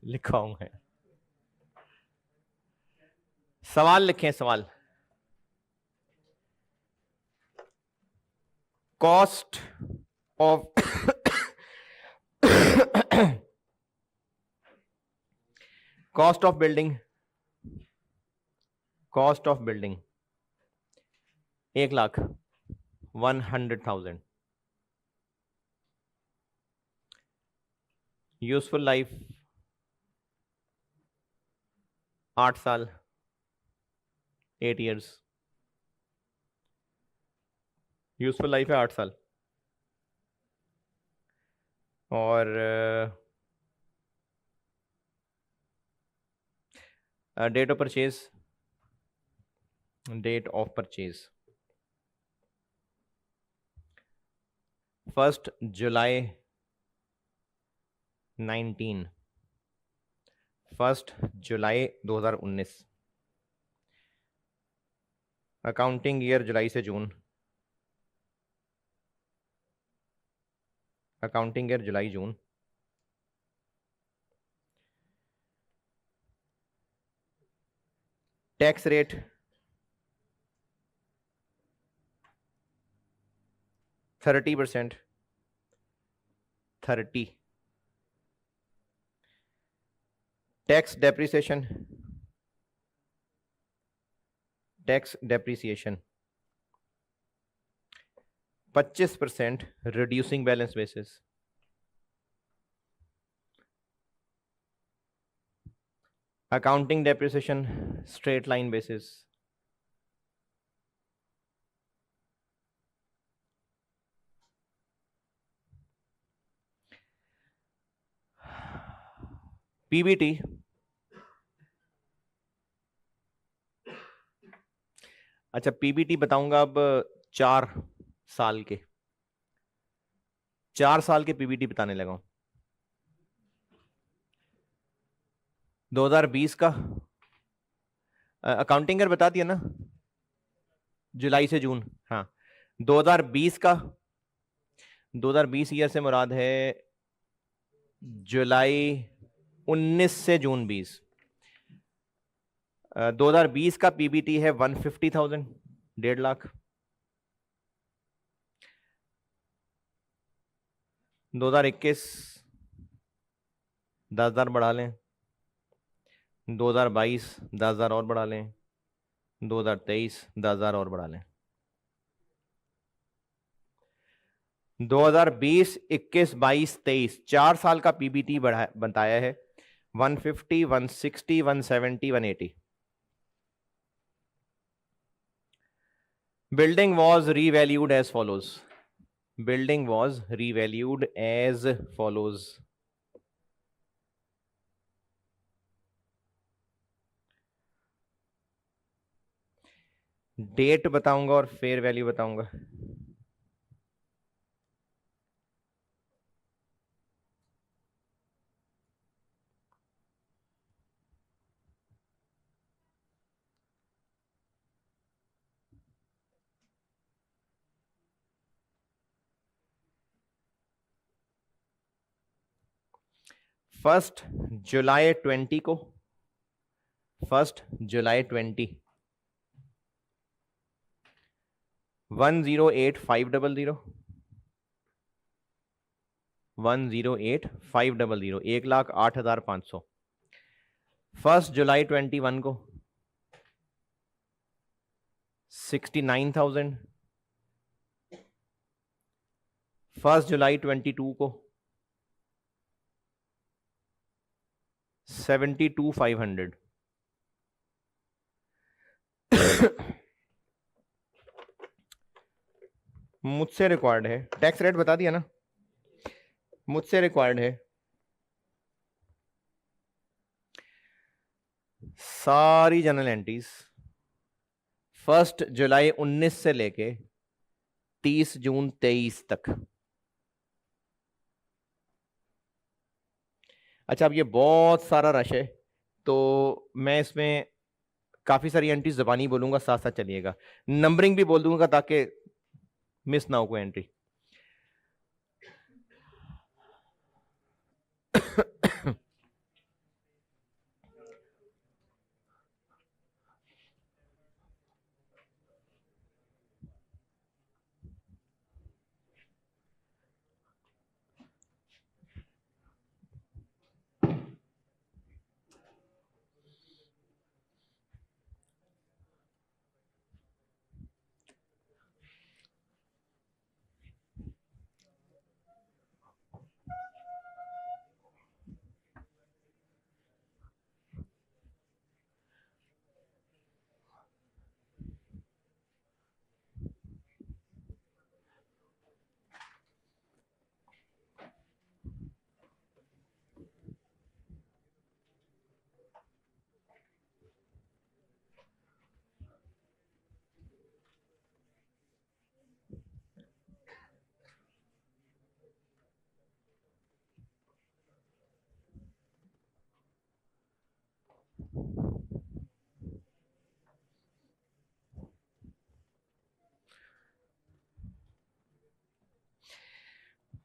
लिखवाऊंगा, सवाल लिखें, सवाल। Cost of cost of building, cost of building 1,00,000, 100,000। Useful life 8 साल, 8 years। यूजफुल लाइफ है 8 साल। और date of purchase, date of purchase 1 July 19, 1 July 2019, accounting year जुलाई से जून, accounting year July June, tax rate 30%, 30, tax depreciation, tax depreciation 25% reducing balance basis, accounting depreciation straight line basis, PBT अच्छा पीबीटी बताऊंगा अब 4 साल के, 4 साल के पीबीटी बताने लगा हूं। 2020 का अकाउंटिंग ईयर बता दिया ना, जुलाई से जून, हाँ 2020 का, 2020 ईयर से मुराद है जुलाई 19 से जून 20। 2020 का पीबीटी है 150,000, 1.5 लाख। 2021 10,000 बढ़ा लें, 2022 10,000 और बढ़ा लें, 2023 10,000 और बढ़ा लें, 2020, 21, 22, 23 4 साल का पीबीटी बढ़ा बताया है 150, 160, 170, 180। Building was revalued as follows. Building was revalued as follows. Date बताऊंगा और फेयर वैल्यू बताऊंगा। फर्स्ट जुलाई 20 को, 1 जुलाई 20 108,500, 108,500, 1,08,500। 1 जुलाई 21 को 69,000। 1 जुलाई 22 को 72,500। मुझसे रिक्वायर्ड है, टैक्स रेट बता दिया ना, मुझसे रिक्वायर्ड है सारी जनरल एंट्रीज 1 जुलाई 19 से लेके 30 जून 23 तक। अच्छा अब ये बहुत सारा रश है तो मैं इसमें काफी सारी एंट्रीज जबानी बोलूंगा, साथ साथ चलिएगा, नंबरिंग भी बोल दूंगा ताकि मिस ना हो कोई एंट्री।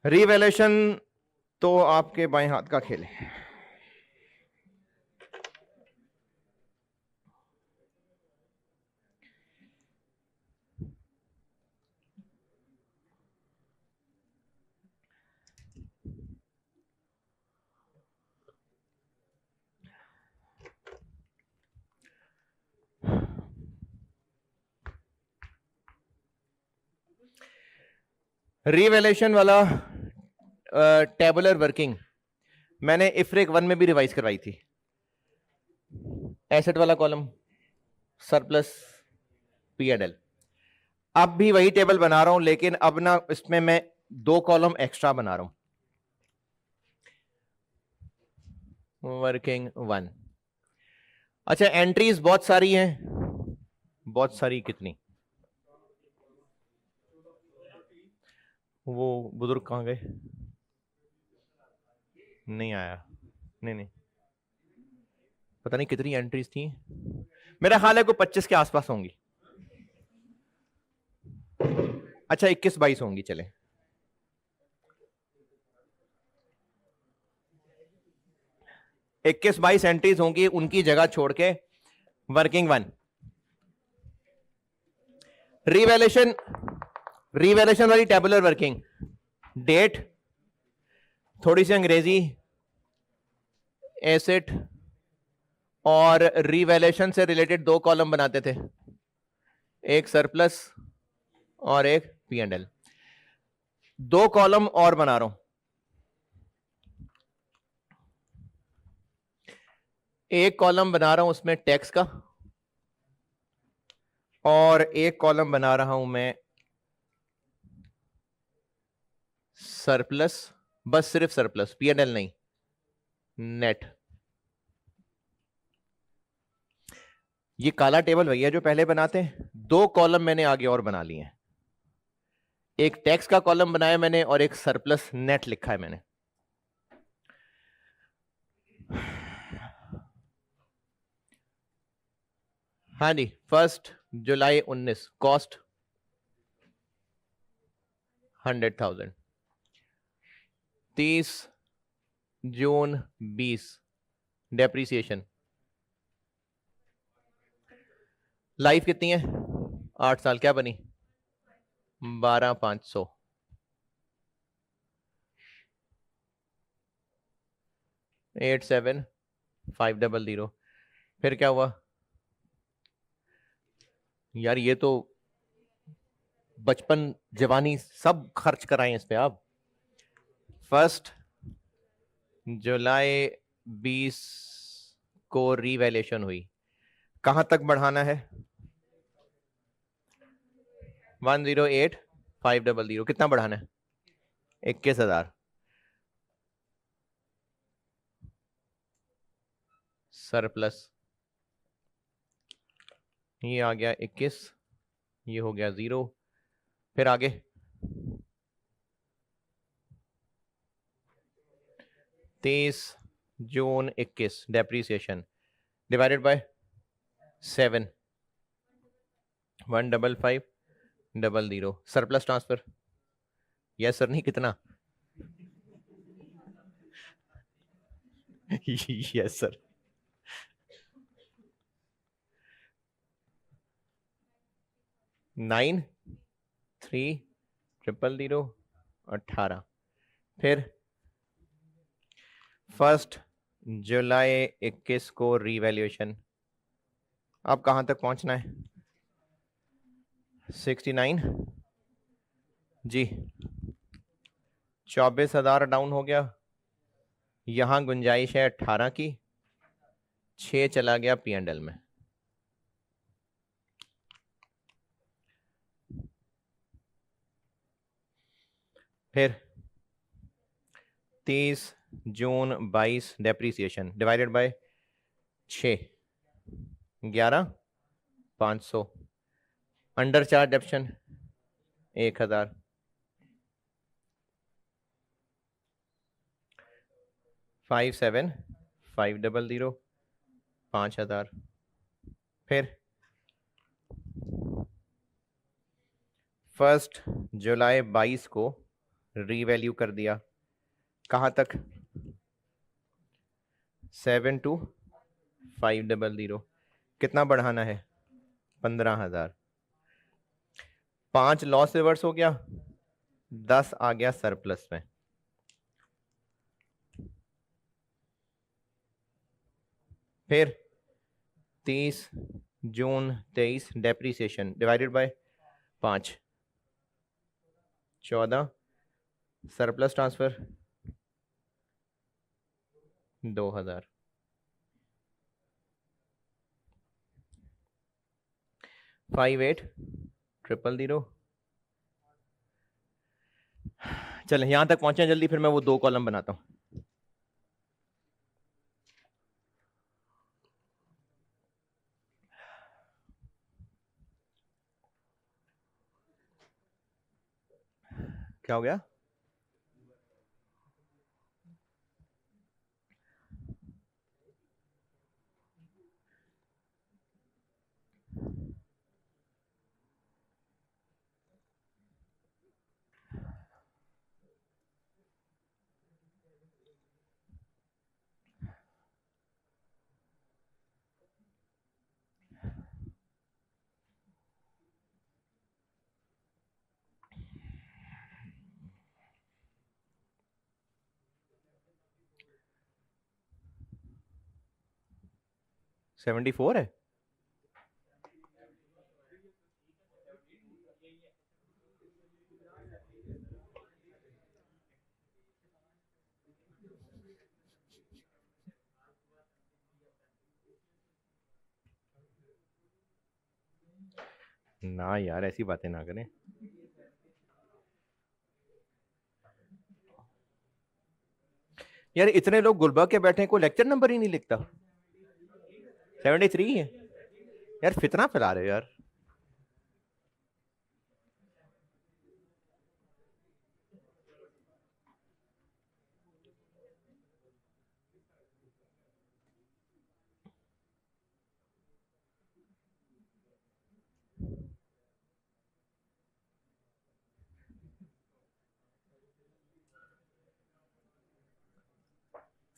रीवैल्यूएशन तो आपके बाएं हाथ का खेल है। रीवैल्यूएशन वाला टेबुलर वर्किंग मैंने इफ्रेक 1 में भी रिवाइज करवाई थी। एसेट वाला कॉलम, सरप्लस, P&L। अब भी वही टेबल बना रहा हूं, लेकिन अब ना इसमें मैं 2 कॉलम एक्स्ट्रा बना रहा हूं। वर्किंग 1। अच्छा, एंट्रीज बहुत सारी हैं। बहुत सारी कितनी? वो बुजुर्ग कहां गए? नहीं आया। नहीं, पता नहीं कितनी एंट्रीज थी। मेरा ख्याल है कोई 25 के आसपास होंगी। अच्छा, 21-22 होंगी। चले, इक्कीस 22 एंट्रीज होंगी। उनकी जगह छोड़ के वर्किंग 1। रीवैल्यूएशन वाली टेबुलर वर्किंग, डेट, थोड़ी सी अंग्रेजी, एसेट और रीवैल्यूएशन से रिलेटेड 2 कॉलम बनाते थे, एक सरप्लस और एक P&L। 2 कॉलम और बना रहा हूं। एक कॉलम बना रहा हूं उसमें टैक्स का, और एक कॉलम बना रहा हूं मैं सरप्लस, बस सिर्फ सरप्लस, P&L नहीं, नेट। ये काला टेबल भैया जो पहले बनाते हैं, 2 कॉलम मैंने आगे और बना लिए हैं। एक टैक्स का कॉलम बनाया मैंने और एक सरप्लस नेट लिखा है मैंने। हाँ जी, 1 जुलाई 19 कॉस्ट 100,000। 30 जून 20 डेप्रीसिएशन। लाइफ कितनी है? 8 साल। क्या बनी? 12,500। 87,500। फिर क्या हुआ यार? ये तो बचपन जवानी सब खर्च कराए इस पे आप। 1 जुलाई 20 को रीवैल्यूएशन हुई। कहां तक बढ़ाना है? 108,500। कितना बढ़ाना है? 21,000। सरप्लस, ये आ गया 21, ये हो गया 0। फिर आगे 23 जून 21 depreciation divided by 7, 155,000। Surplus transfer. Yes sir. नहीं, कितना? Yes sir. 9,3,000 18। फिर 1 जुलाई 21 को रीवैल्यूएशन। अब कहां तक पहुंचना है? 69 जी। 24,000 डाउन हो गया। यहां गुंजाइश है 18 की। 6 चला गया P&L में। फिर 30 जून 22 depreciation divided by 6, 11,500। Under charge डेप्शन 1,000। 57,500 5,000। फिर 1 जुलाई 22 को रीवैल्यू कर दिया, कहां तक? 72500। कितना बढ़ाना है? 15,000। 5 लॉस रिवर्स हो गया, 10 आ गया सरप्लस में। फिर 30 June 23 depreciation divided by 5, 14 surplus transfer 2000। 5800। चल यहां तक पहुंचे जल्दी, फिर मैं वो 2 कॉलम बनाता हूं। क्या हो गया? सेवेंटी फोर है। ना यार ऐसी बातें ना करें। यार इतने लोग गुलबर्ग के बैठे हैं, कोई लेक्चर नंबर ही नहीं लिखता। 73 है यार, फितना फैला रहे हो यार।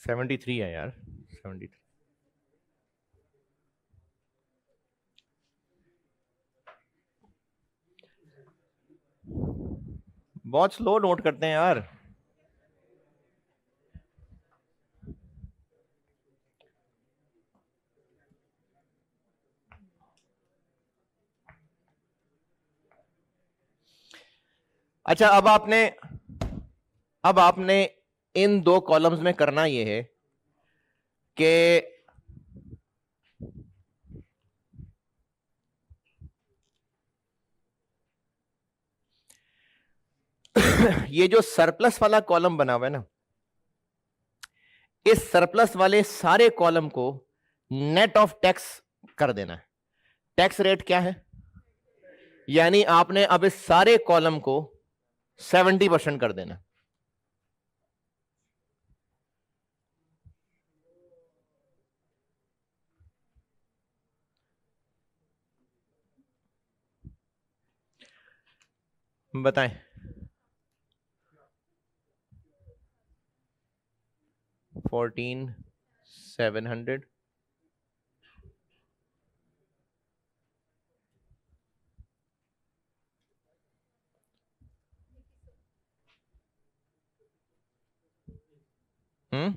सेवेंटी थ्री है यार, 73। बहुत स्लो नोट करते हैं यार। अच्छा अब आपने इन 2 कॉलम्स में करना यह है कि ये जो सरप्लस वाला कॉलम बना हुआ है ना, इस सरप्लस वाले सारे कॉलम को नेट ऑफ टैक्स कर देना है। टैक्स रेट क्या है? यानी आपने अब इस सारे कॉलम को 70% कर देना। बताएं। 14,700। हम्म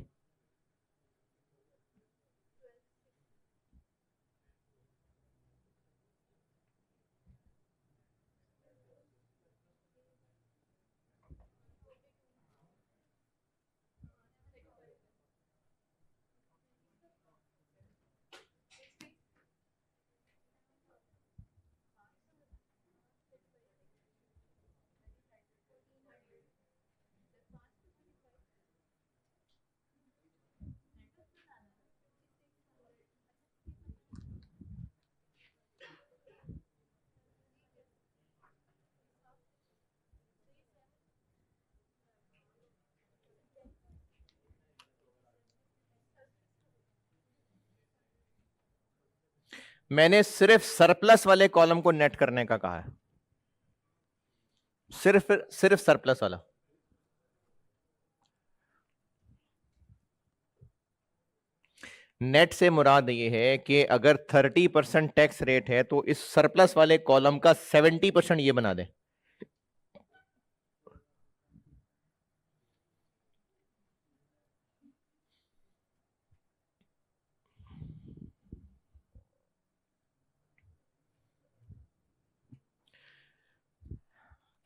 मैंने सिर्फ सरप्लस वाले कॉलम को नेट करने का कहा है, सिर्फ सरप्लस वाला। नेट से मुराद ये है कि अगर 30% टैक्स रेट है तो इस सरप्लस वाले कॉलम का 70% ये बना दे।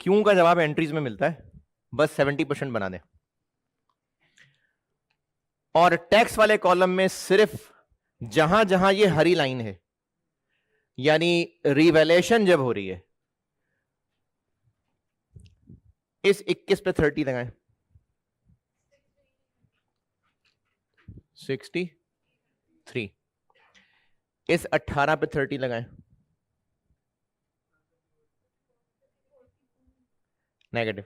क्यों का जवाब एंट्रीज में मिलता है, बस 70% बना दे। और टैक्स वाले कॉलम में सिर्फ जहां जहां ये हरी लाइन है, यानी रिवैल्यूएशन जब हो रही है, इस 21 पे 30 लगाएं, 63। इस 18 पे 30 लगाएं, नेगेटिव।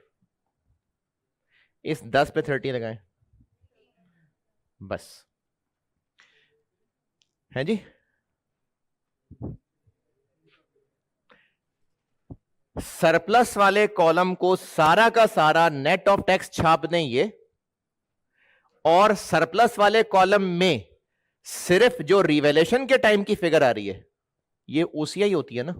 इस 10 पे 30 लगाएं, बस है जी। सरप्लस वाले कॉलम को सारा का सारा नेट ऑफ टैक्स छाप दें ये, और सरप्लस वाले कॉलम में सिर्फ जो रिवैल्यूएशन के टाइम की फिगर आ रही है, ये ओसीआई होती है ना।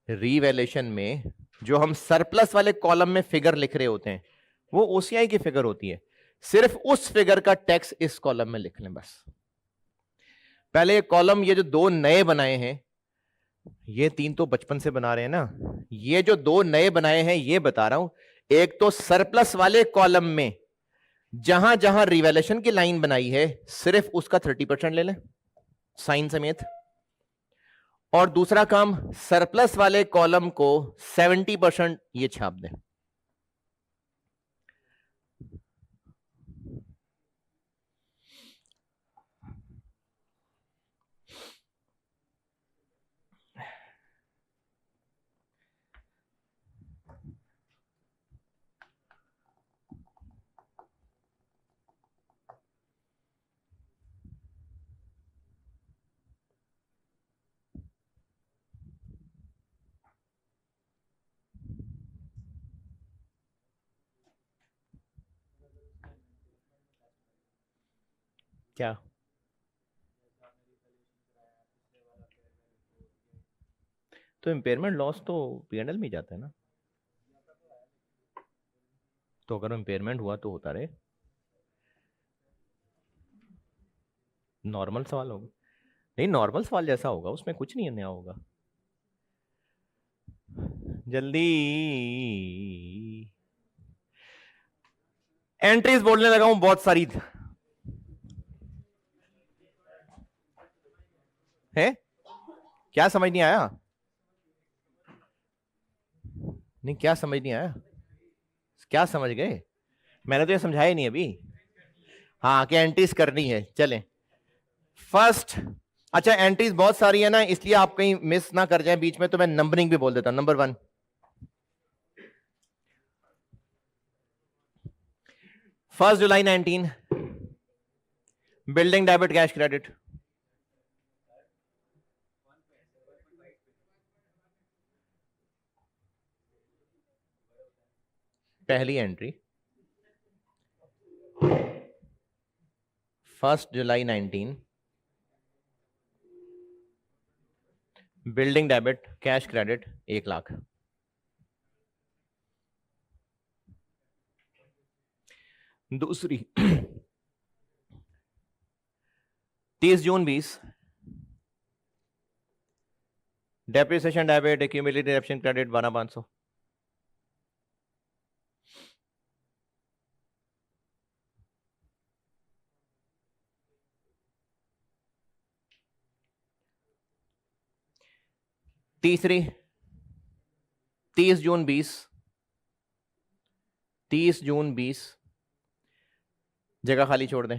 रिवैल्यूएशन में जो हम सरप्लस वाले कॉलम में फिगर लिख रहे होते हैं वो ओसीआई की फिगर होती है। सिर्फ उस फिगर का टैक्स इस कॉलम में लिख लें बस। पहले कॉलम ये जो दो नए बनाए हैं, ये 3 तो बचपन से बना रहे हैं ना, ये जो 2 नए बनाए हैं ये बता रहा हूं। एक तो सरप्लस वाले कॉलम में जहां जहां रिवैल्यूएशन की लाइन बनाई है सिर्फ उसका 30% ले लें साइन समेत। और दूसरा काम, सरप्लस वाले कॉलम को 70% ये छाप दें। क्या तो इंपेयरमेंट लॉस तो पीएनएल में जाता है ना, तो अगर इंपेयरमेंट हुआ तो होता रहे। नॉर्मल सवाल होगा, नहीं नॉर्मल सवाल जैसा होगा, उसमें कुछ नहीं नया होगा। जल्दी एंट्रीज बोलने लगा हूं बहुत सारी है। क्या समझ नहीं आया? नहीं क्या समझ नहीं आया? क्या समझ गए? मैंने तो ये समझाया ही नहीं अभी। हाँ क्या एंट्रीज करनी है, चलें फर्स्ट। अच्छा एंट्रीज बहुत सारी है ना, इसलिए आप कहीं मिस ना कर जाएं बीच में, तो मैं नंबरिंग भी बोल देता हूं। Number 1, 1 July 19, building debit cash credit. पहली entry 1 July 19, building debit cash credit 1 lakh. दूसरी 30 जून 20, depreciation debit accumulated action credit 12,500। तीसरी 30 जून 20, 30 जून 20, जगह खाली छोड़ दें।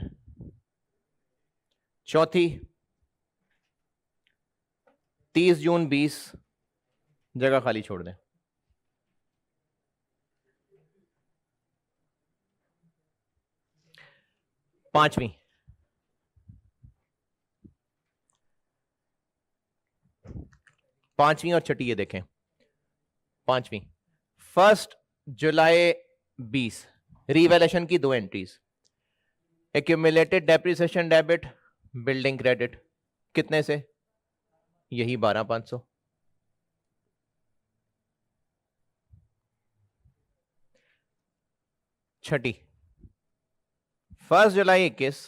चौथी 30 जून 20, जगह खाली छोड़ दें। पांचवी 5वीं और छठी ये देखें। 5वीं 1 जुलाई 20, रिवैल्यूएशन की 2 entries. Accumulated depreciation debit, building credit, कितने से? यही 12,500। छठी, 1 जुलाई 21,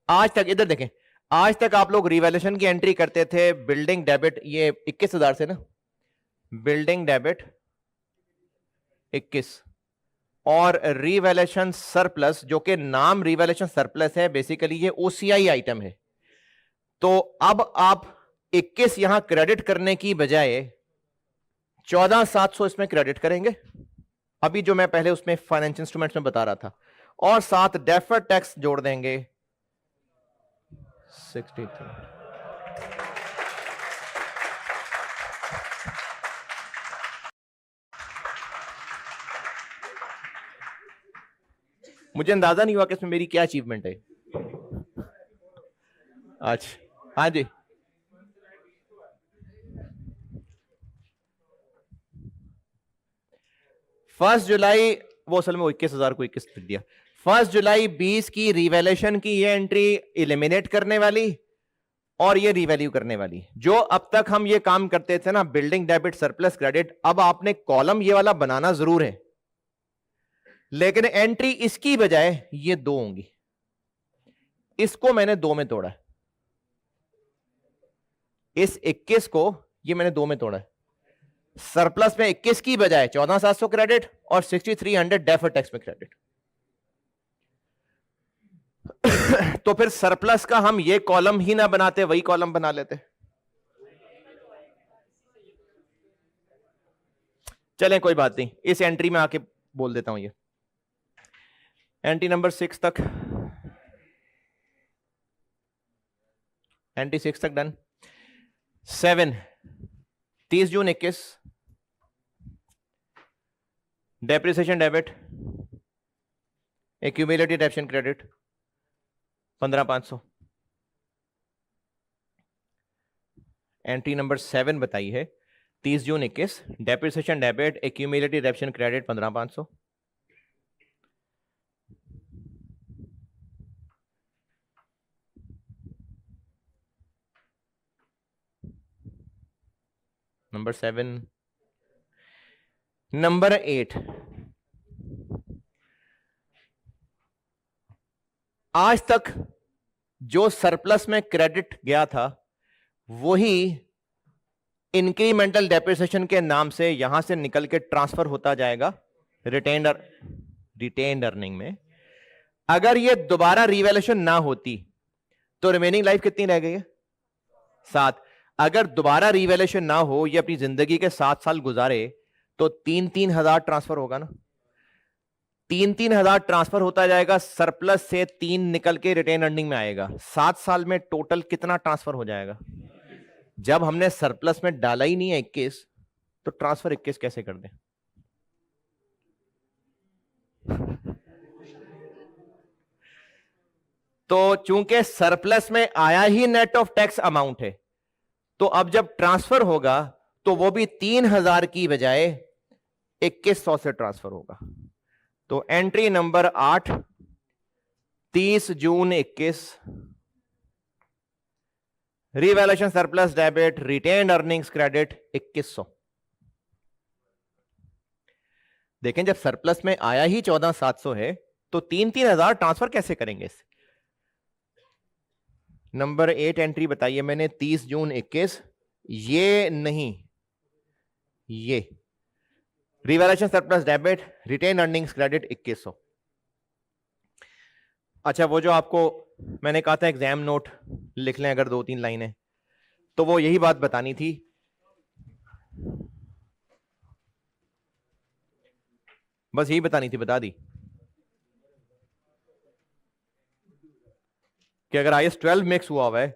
आज तक इधर देखें, आज तक आप लोग रिवैल्यूएशन की एंट्री करते थे बिल्डिंग डेबिट, ये 21,000 से ना, बिल्डिंग डेबिट 21 और रिवैल्यूएशन सरप्लस, जो कि नाम रिवैल्यूएशन सरप्लस है, बेसिकली ये ओसीआई आइटम है। तो अब आप 21 यहां क्रेडिट करने की बजाय 14,700 इसमें क्रेडिट करेंगे, अभी जो मैं पहले उसमें फाइनेंशियल इंस्ट्रूमेंट्स में बता रहा था, और साथ डेफर्ड टैक्स जोड़ देंगे 63। मुझे अंदाजा नहीं हुआ कि इसमें मेरी क्या अचीवमेंट है। अच्छा, हाँ जी, फर्स्ट जुलाई, वो असल में 21,000 को 21 लिख दिया। 1 जुलाई 20 की रिवैल्यूएशन की ये एंट्री एलिमिनेट करने वाली और ये रिवैल्यू करने वाली। जो अब तक हम ये काम करते थे ना, बिल्डिंग डेबिट सरप्लस क्रेडिट, अब आपने कॉलम ये वाला बनाना जरूर है, लेकिन एंट्री इसकी बजाय ये 2 होंगी। इसको मैंने 2 में तोड़ा है, इस 21 को ये मैंने 2 में तोड़ा है। सरप्लस में 21 की बजाय 14,700 क्रेडिट और 6,300 डेफर टैक्स में क्रेडिट। तो फिर सरप्लस का हम ये कॉलम ही ना बनाते, वही कॉलम बना लेते। चलें कोई बात नहीं, इस एंट्री में आके बोल देता हूं, ये एंट्री नंबर 6 तक, एंट्री 6 तक डन। 7, 30 जून 21, depreciation debit, accumulated depreciation credit 15,500। Entry number 7 बताई है 30 जून 21, depreciation debit, accumulated depreciation credit 15,500। Number 7। Number 8, आज तक जो सरप्लस में क्रेडिट गया था वही इंक्रीमेंटल डेप्रिसिएशन के नाम से यहां से निकल के ट्रांसफर होता जाएगा रिटेन्ड अर्निंग में। अगर ये दोबारा रिवैल्यूएशन ना होती तो रिमेनिंग लाइफ कितनी रह गई है? 7। अगर दोबारा रिवैल्यूएशन ना हो, ये अपनी जिंदगी के 7 साल गुजारे, तो 3-3 हजार ट्रांसफर होगा ना, 3-3 हजार ट्रांसफर होता जाएगा, सरप्लस से 3 निकल के रिटेन अर्निंग में आएगा। 7 साल में टोटल कितना ट्रांसफर हो जाएगा? जब हमने सरप्लस में डाला ही नहीं है 21, तो ट्रांसफर 21 कैसे कर दें? तो चूंकि सरप्लस में आया ही नेट ऑफ टैक्स अमाउंट है, तो अब जब ट्रांसफर होगा तो वो भी 3,000 की बजाय 2100 से ट्रांसफर होगा। तो एंट्री नंबर 8, 30 जून 21, revaluation surplus debit, retained earnings credit 2100। देखें, जब सरप्लस में आया ही 14,700 है, तो 3-3 हजार ट्रांसफर कैसे करेंगे इससे? नंबर 8 एंट्री बताइए मैंने 30 जून 21, ये नहीं, ये revaluation surplus debit, retain earnings credit 2100। अच्छा, वो जो आपको मैंने कहा था एग्जाम नोट लिख लें अगर 2-3 लाइनें, तो वो यही बात बतानी थी। बस यही बतानी थी, बता दी कि अगर IAS 12 मिक्स हुआ है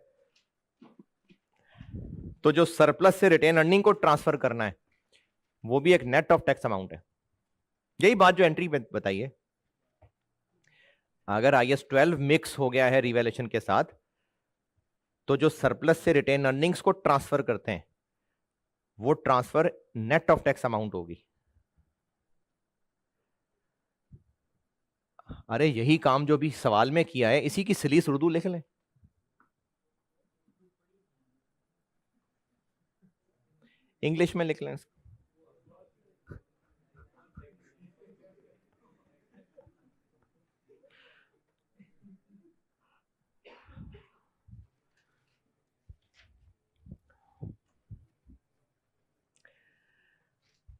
तो जो सरप्लस से रिटेन अर्निंग को ट्रांसफर करना है वो भी एक नेट ऑफ टैक्स अमाउंट है। यही बात जो एंट्री में बताई है। अगर IAS 12 मिक्स हो गया है रिवैल्यूएशन के साथ, तो जो सरप्लस से रिटेन अर्निंग्स को ट्रांसफर करते हैं वो transfer net of tax amount होगी। अरे यही काम जो भी सवाल में किया है, इसी की सलीस उर्दू लिख लें। इंग्लिश में लिख लें।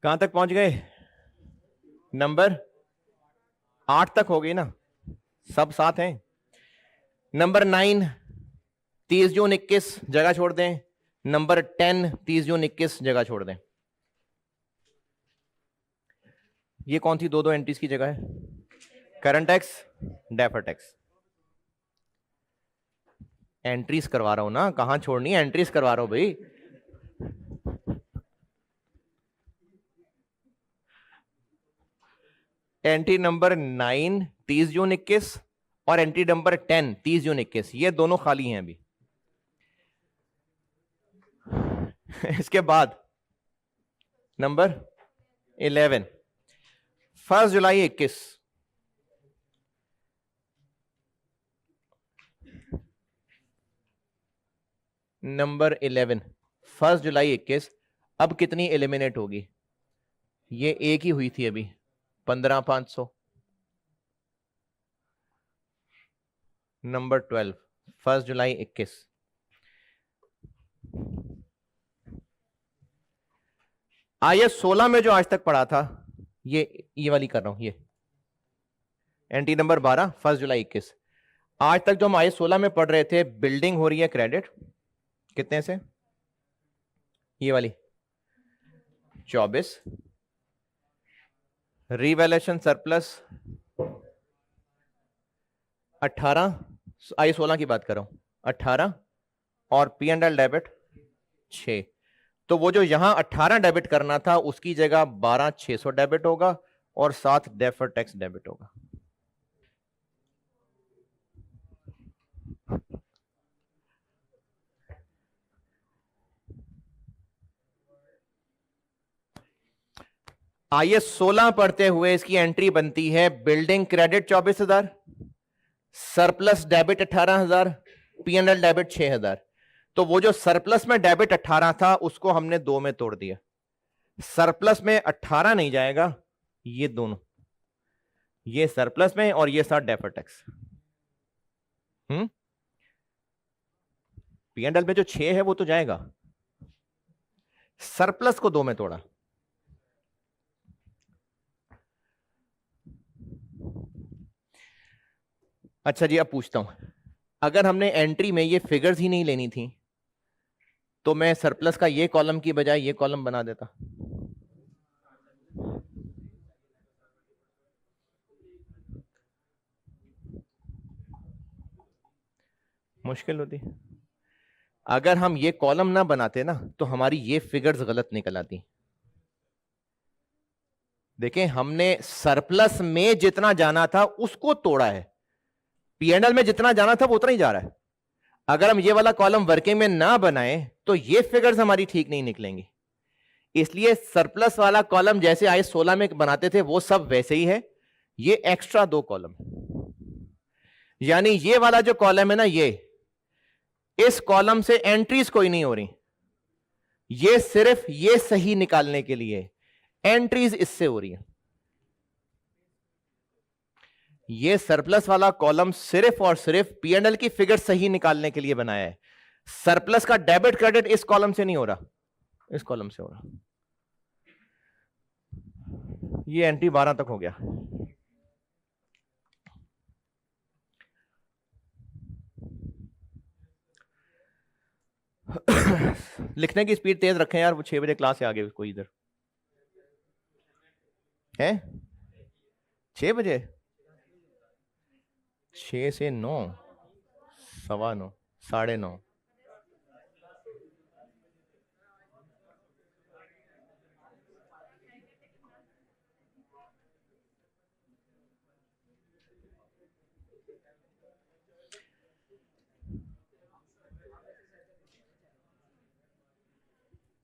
कहां तक पहुंच गए? नंबर 8 तक हो गई ना, सब साथ हैं। नंबर 9 30 जून 21 जगह छोड़ दें। नंबर 10 30 जून 21 जगह छोड़ दें। ये कौन सी दो दो एंट्रीज की जगह है? Current tax, defer tax. Entries करवा रहा हूं ना, कहां छोड़नी है, एंट्रीज करवा रहा हूं भाई। एंट्री नंबर 9 30 जून 21 और एंट्री नंबर 10 30 जून 21, ये दोनों खाली हैं अभी। इसके बाद नंबर 11 1 जुलाई 21। नंबर 11 1 जुलाई 21। अब कितनी एलिमिनेट होगी? ये एक ही हुई थी अभी, 15,500। नंबर 12 1 जुलाई 21। आइए 16 में जो आज तक पढ़ा था, ये वाली कर रहा हूं। ये एंट्री नंबर 12 1 जुलाई 21। आज तक जो हम आइए 16 में पढ़ रहे थे, बिल्डिंग हो रही है क्रेडिट कितने से? ये वाली 24। Revaluation surplus 18। आई 16 की बात कर रहा हूं, 18। और पी एंड एल डेबिट 6। तो वो जो यहां 18 डेबिट करना था, उसकी जगह 12,600 डेबिट होगा और साथ डेफर टैक्स डेबिट होगा। आइए 16 पढ़ते हुए इसकी एंट्री बनती है, building credit 24,000, surplus debit 18,000, P and L debit 6,000। तो वो जो सरप्लस में डेबिट 18 था, उसको हमने 2 में तोड़ दिया। सरप्लस में 18 नहीं जाएगा, ये दोनों, ये सरप्लस में और ये साथ defer tax. P and L में जो 6 है वो तो जाएगा, सरप्लस को 2 में तोड़ा। अच्छा जी, अब पूछता हूं, अगर हमने एंट्री में ये फिगर्स ही नहीं लेनी थी, तो मैं सरप्लस का ये कॉलम की बजाय ये कॉलम बना देता। मुश्किल होती। अगर हम ये कॉलम ना बनाते ना, तो हमारी ये फिगर्स गलत निकल आती। देखें, हमने सरप्लस में जितना जाना था उसको तोड़ा है, पीएनएल में जितना जाना था वो उतना ही जा रहा है। अगर हम ये वाला कॉलम वर्किंग में ना बनाए तो ये फिगर्स हमारी ठीक नहीं निकलेंगी। इसलिए सरप्लस वाला कॉलम जैसे आए 16 में बनाते थे, वो सब वैसे ही है। ये एक्स्ट्रा 2 कॉलम, यानी ये वाला जो कॉलम है ना, ये इस कॉलम से एंट्रीज कोई नहीं हो रही, ये सिर्फ ये सही निकालने के लिए एंट्रीज इससे हो रही है। ये सरप्लस वाला कॉलम सिर्फ और सिर्फ पीएनएल की फिगर सही निकालने के लिए बनाया है। सरप्लस का डेबिट क्रेडिट इस कॉलम से नहीं हो रहा, इस कॉलम से हो रहा। ये एंट्री 12 तक हो गया। लिखने की स्पीड तेज रखें यार, वो 6 बजे क्लास से आगे कोई इधर है। 6 बजे, 6 से 9, 9:15, 9:30।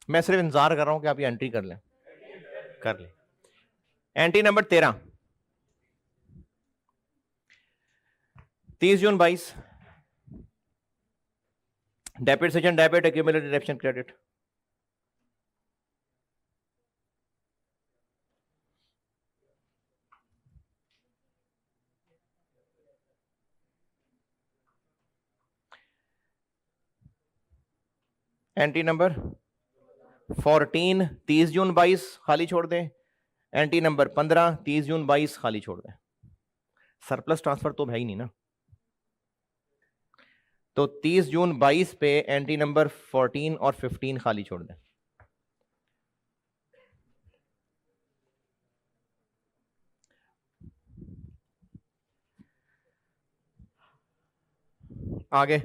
मैं सिर्फ इंतजार कर रहा हूं कि आप ये एंट्री कर लें, कर लें। एंट्री नंबर 13 30 जून 22, depreciation debit, accumulated deduction credit. Entry number 14 30 जून 22 खाली छोड़ दें। एंट्री नंबर 15 30 जून 22 खाली छोड़ दें। सरप्लस ट्रांसफर तो है ही नहीं ना, तो 30 जून 22 पे एंट्री नंबर 14 और 15 खाली छोड़ दें। आगे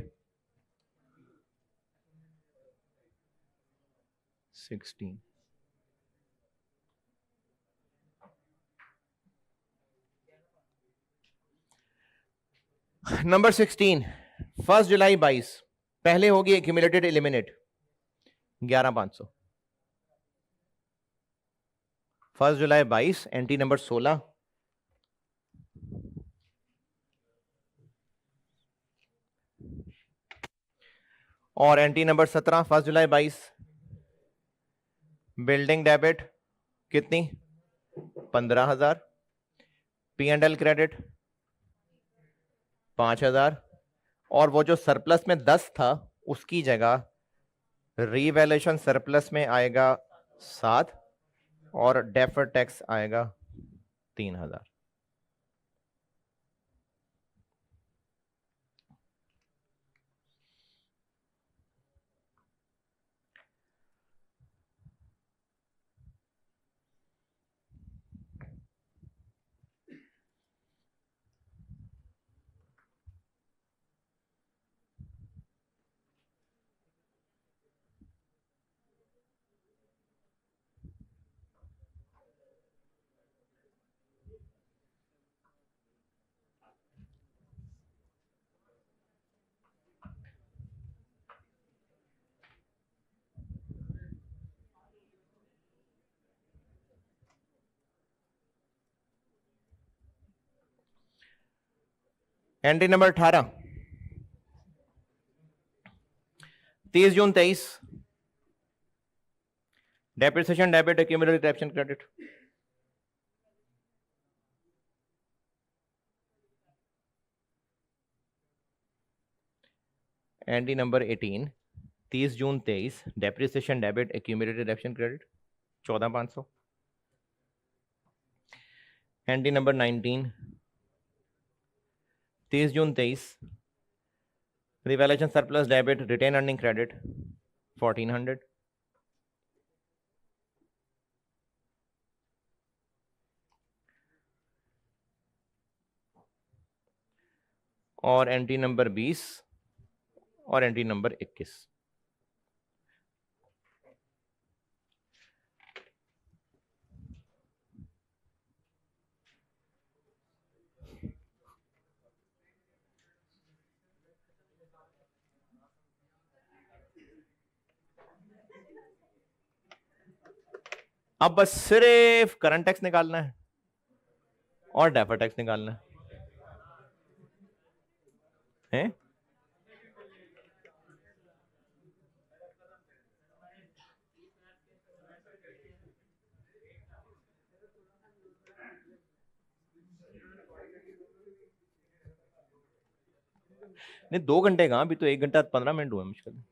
16, नंबर 16 1 जुलाई 22 पहले होगी एक्यूमुलेटेड एलिमिनेट 11500। 1 जुलाई 22 एंट्री नंबर 16 और एंट्री नंबर 17 1 जुलाई 22 बिल्डिंग डेबिट कितनी 15,000, P&L क्रेडिट 5,000 और वो जो सरप्लस में 10 था उसकी जगह रीवैल्यूएशन सरप्लस में आएगा 7 और डेफर्ड टैक्स आएगा 3,000। Entry number 18 30 June 23 depreciation debit, accumulated deduction credit. Entry number 18 30 June 23 depreciation debit, accumulated deduction credit 14,500। Entry number 19 30 June 23 revaluation surplus debit, retain earning credit 1400। और एंट्री नंबर 20 और एंट्री नंबर 21। अब बस सिर्फ करंट टैक्स निकालना है और डेफर्ड टैक्स निकालना है? नहीं 2 घंटे कहां, अभी तो 1 घंटा 15 मिनट हुआ मुश्किल,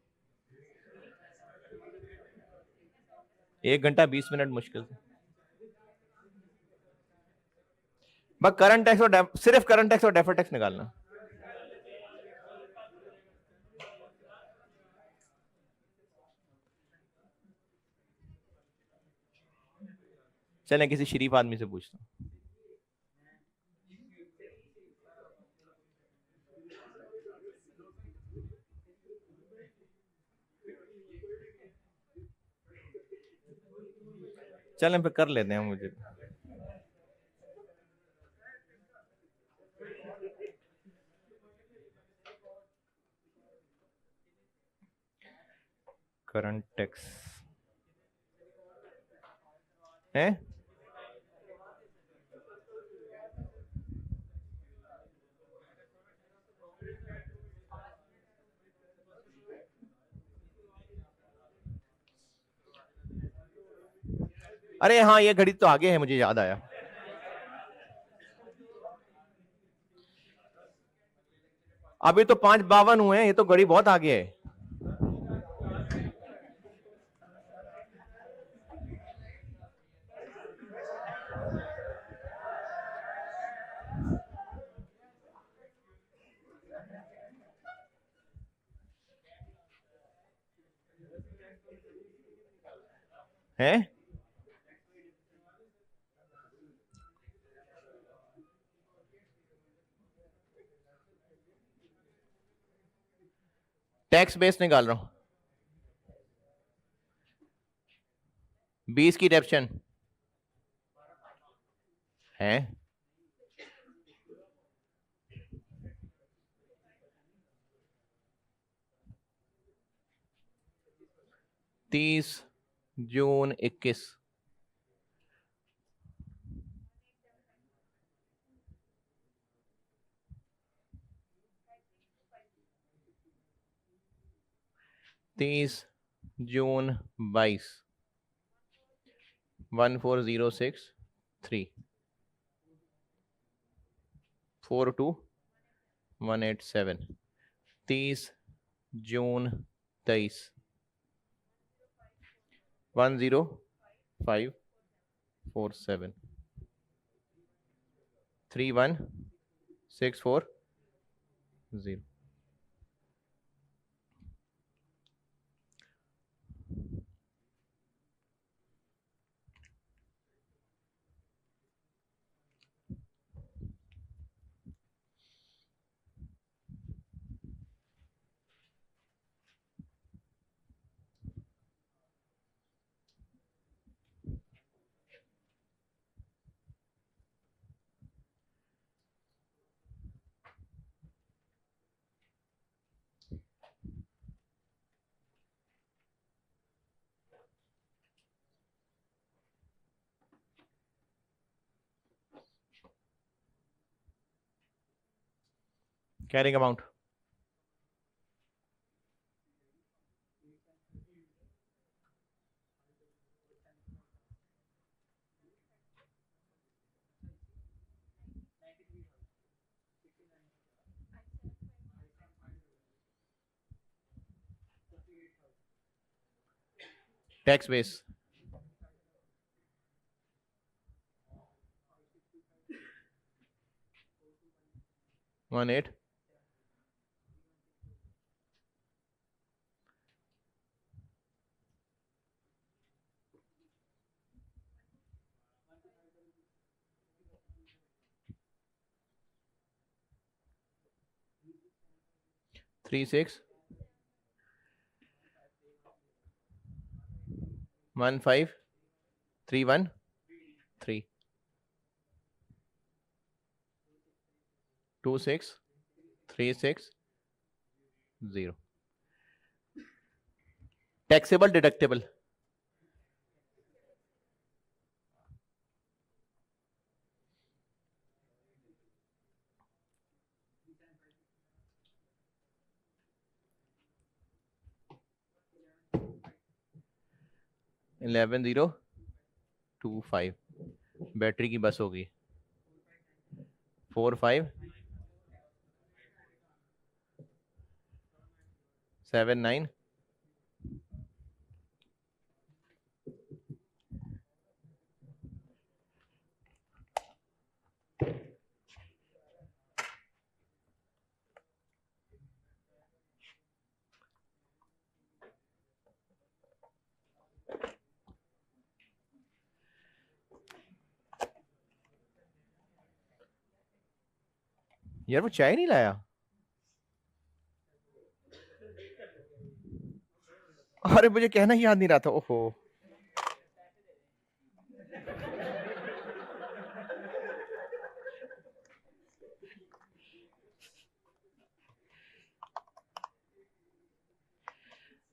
1 घंटा 20 मिनट मुश्किल से। बस करंट टैक्स और सिर्फ करंट टैक्स और डेफर्ड टैक्स निकालना। चलें किसी शरीफ आदमी से पूछता हूं। चलें फिर कर लेते हैं मुझे। करंट टैक्स है अरे हाँ, ये घड़ी तो आगे है, मुझे याद आया। अभी तो 5:52 हुए हैं, ये तो घड़ी बहुत आगे है। हैं? टैक्स बेस निकाल रहा हूं, 20 की डेप्शन है। तीस जून 21। तीस जून 22। 14063 42187। 30 June 23। 10547 31640। Carrying amount tax base 18। 36 15313 26360। Taxable deductible 11025। Battery की बस होगी 4579। यार वो चाय नहीं लाया। अरे मुझे कहना ही याद नहीं रहा था, ओहो।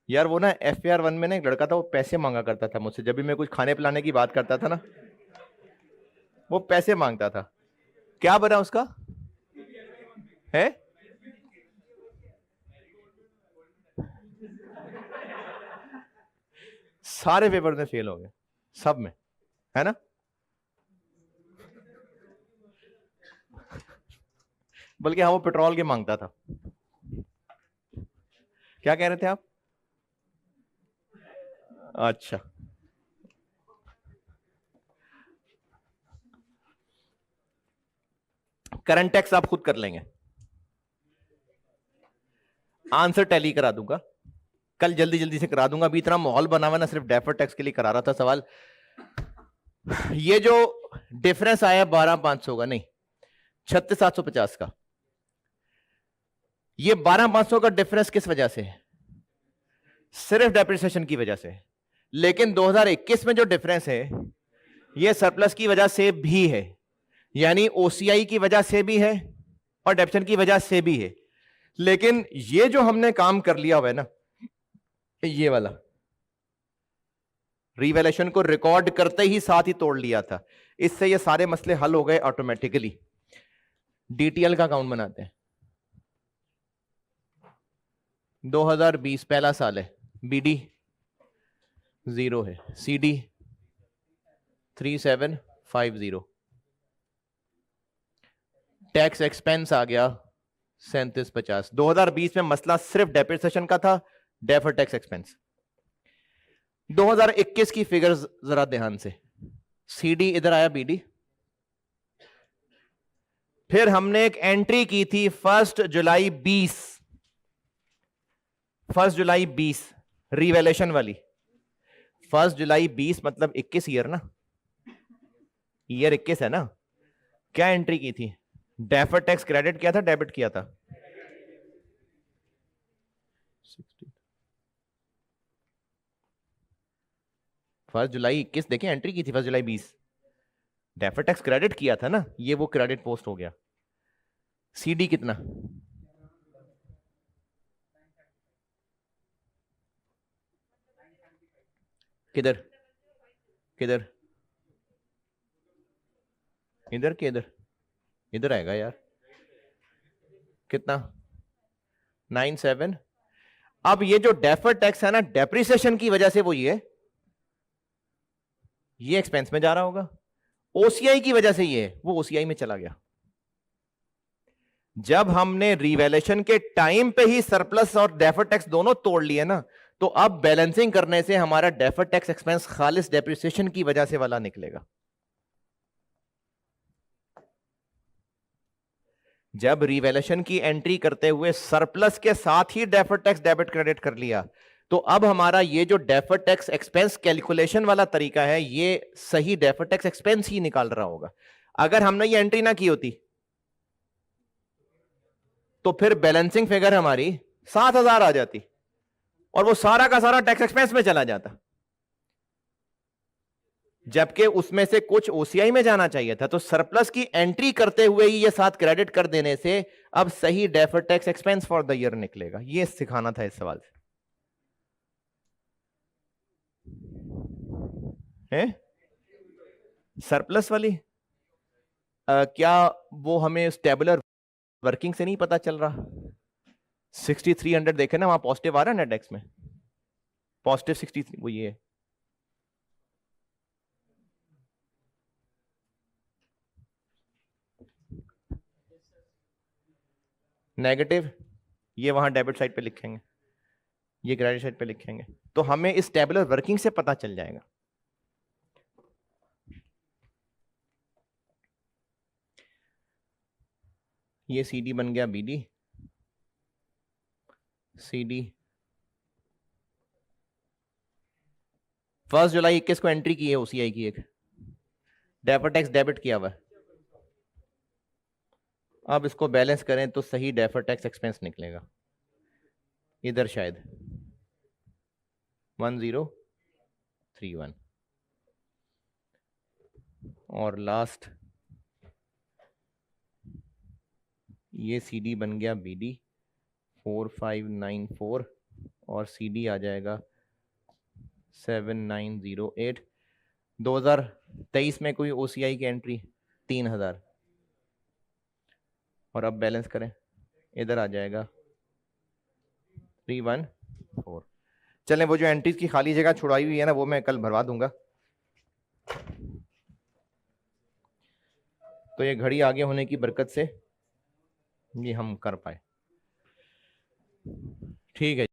यार वो ना FAR 1 में ना एक लड़का था, वो पैसे मांगा करता था मुझसे, जब भी मैं कुछ खाने पिलाने की बात करता था ना, वो पैसे मांगता था। क्या बना उसका है? सारे पेपर में फेल हो गए, सब में। है ना? बल्कि हाँ, वो पेट्रोल के मांगता था। क्या कह रहे थे आप? अच्छा, करंट टैक्स आप खुद कर लेंगे, आंसर टैली करा दूंगा कल, जल्दी जल्दी से करा दूंगा। अभी इतना माहौल बना हुआ ना, सिर्फ डेफर्ड टैक्स के लिए करा रहा था सवाल। ये जो डिफरेंस आया 12,500 का, नहीं 36,750 का, ये 12,500 का डिफरेंस किस वजह से है? सिर्फ डेप्रिसिएशन की वजह से। लेकिन 2021 में जो डिफरेंस है ये सरप्लस की वजह से भी है, यानी ओसीआई की वजह से भी है और डेप्शन की वजह से भी है। लेकिन ये जो हमने काम कर लिया हुआ है ना, ये वाला रिवैल्यूएशन को रिकॉर्ड करते ही साथ ही तोड़ लिया था, इससे ये सारे मसले हल हो गए ऑटोमेटिकली। डीटीएल का अकाउंट बनाते हैं। 2020 पहला साल है, बीडी 0 है, सीडी 3750, टैक्स एक्सपेंस आ गया 3750। 2020 में मसला सिर्फ डेप्रिसिएशन का था, डेफर्ड टैक्स एक्सपेंस। 2021 की फिगर्स जरा ध्यान से, सीडी इधर आया, बीडी, फिर हमने एक एंट्री की थी 1 जुलाई 20, 1 जुलाई 20 रिवैल्यूएशन वाली। 1 जुलाई 20 मतलब 21 ईयर ना, ईयर 21 है ना। क्या एंट्री की थी? डेफर्ड टैक्स क्रेडिट किया था, डेबिट किया था? 1 जुलाई 21 देखें, एंट्री की थी 1 जुलाई 20, डेफर्ड टैक्स क्रेडिट किया था ना, ये वो क्रेडिट पोस्ट हो गया। सीडी कितना? किधर किधर? इधर के इधर? इधर आएगा यार। कितना? 97। अब ये जो डेफर्ड टैक्स है ना, डेप्रिसिएशन की वजह से वो ये एक्सपेंस में जा रहा होगा, ओसीआई की वजह से ये वो ओसीआई में चला गया। जब हमने रिवैल्यूएशन के टाइम पे ही सरप्लस और डेफर्ड टैक्स दोनों तोड़ लिए ना, तो अब बैलेंसिंग करने से हमारा डेफर्ड टैक्स एक्सपेंस खालिस डेप्रिसिएशन की वजह से वाला निकलेगा। जब रिवैल्यूएशन की एंट्री करते हुए सरप्लस के साथ ही डेफर्ड टैक्स डेबिट क्रेडिट कर लिया, तो अब हमारा ये जो डेफर्ड टैक्स एक्सपेंस कैलकुलेशन वाला तरीका है, ये सही डेफर्ड टैक्स एक्सपेंस ही निकाल रहा होगा। अगर हमने ये एंट्री ना की होती तो फिर बैलेंसिंग फिगर हमारी 7,000 आ जाती और वो सारा का सारा टैक्स एक्सपेंस में चला जाता, जबकि उसमें से कुछ ओसीआई में जाना चाहिए था। तो सरप्लस की एंट्री करते हुए ही ये साथ क्रेडिट कर देने से अब सही deferred tax expense for the year निकलेगा। ये सिखाना था इस सवाल से, है सरप्लस वाली। क्या वो हमें स्टेबुलर वर्किंग से नहीं पता चल रहा? 6300 देखे ना, वहां पॉजिटिव आ रहा है नेट टैक्स में, पॉजिटिव 63, वो ये नेगेटिव, ये वहां डेबिट साइड पे लिखेंगे, ये क्रेडिट साइड पे लिखेंगे, तो हमें इस टेबुलर वर्किंग से पता चल जाएगा। ये सीडी बन गया बीडी, सीडी 1 जुलाई 21 को एंट्री की है ओसीआई की, एक डेफर्ड टैक्स डेबिट किया हुआ है। अब इसको बैलेंस करें तो सही डेफर्ड टैक्स एक्सपेंस निकलेगा, इधर शायद 1031, और लास्ट ये सीडी बन गया बीडी 4594 और सीडी आ जाएगा 7908। 2023 में कोई ओसीआई की एंट्री 3000, और अब बैलेंस करें, इधर आ जाएगा 314। चलें, वो जो एंट्रीज की खाली जगह छुड़ाई हुई है ना, वो मैं कल भरवा दूंगा। तो ये घड़ी आगे होने की बरकत से ये हम कर पाए। ठीक है।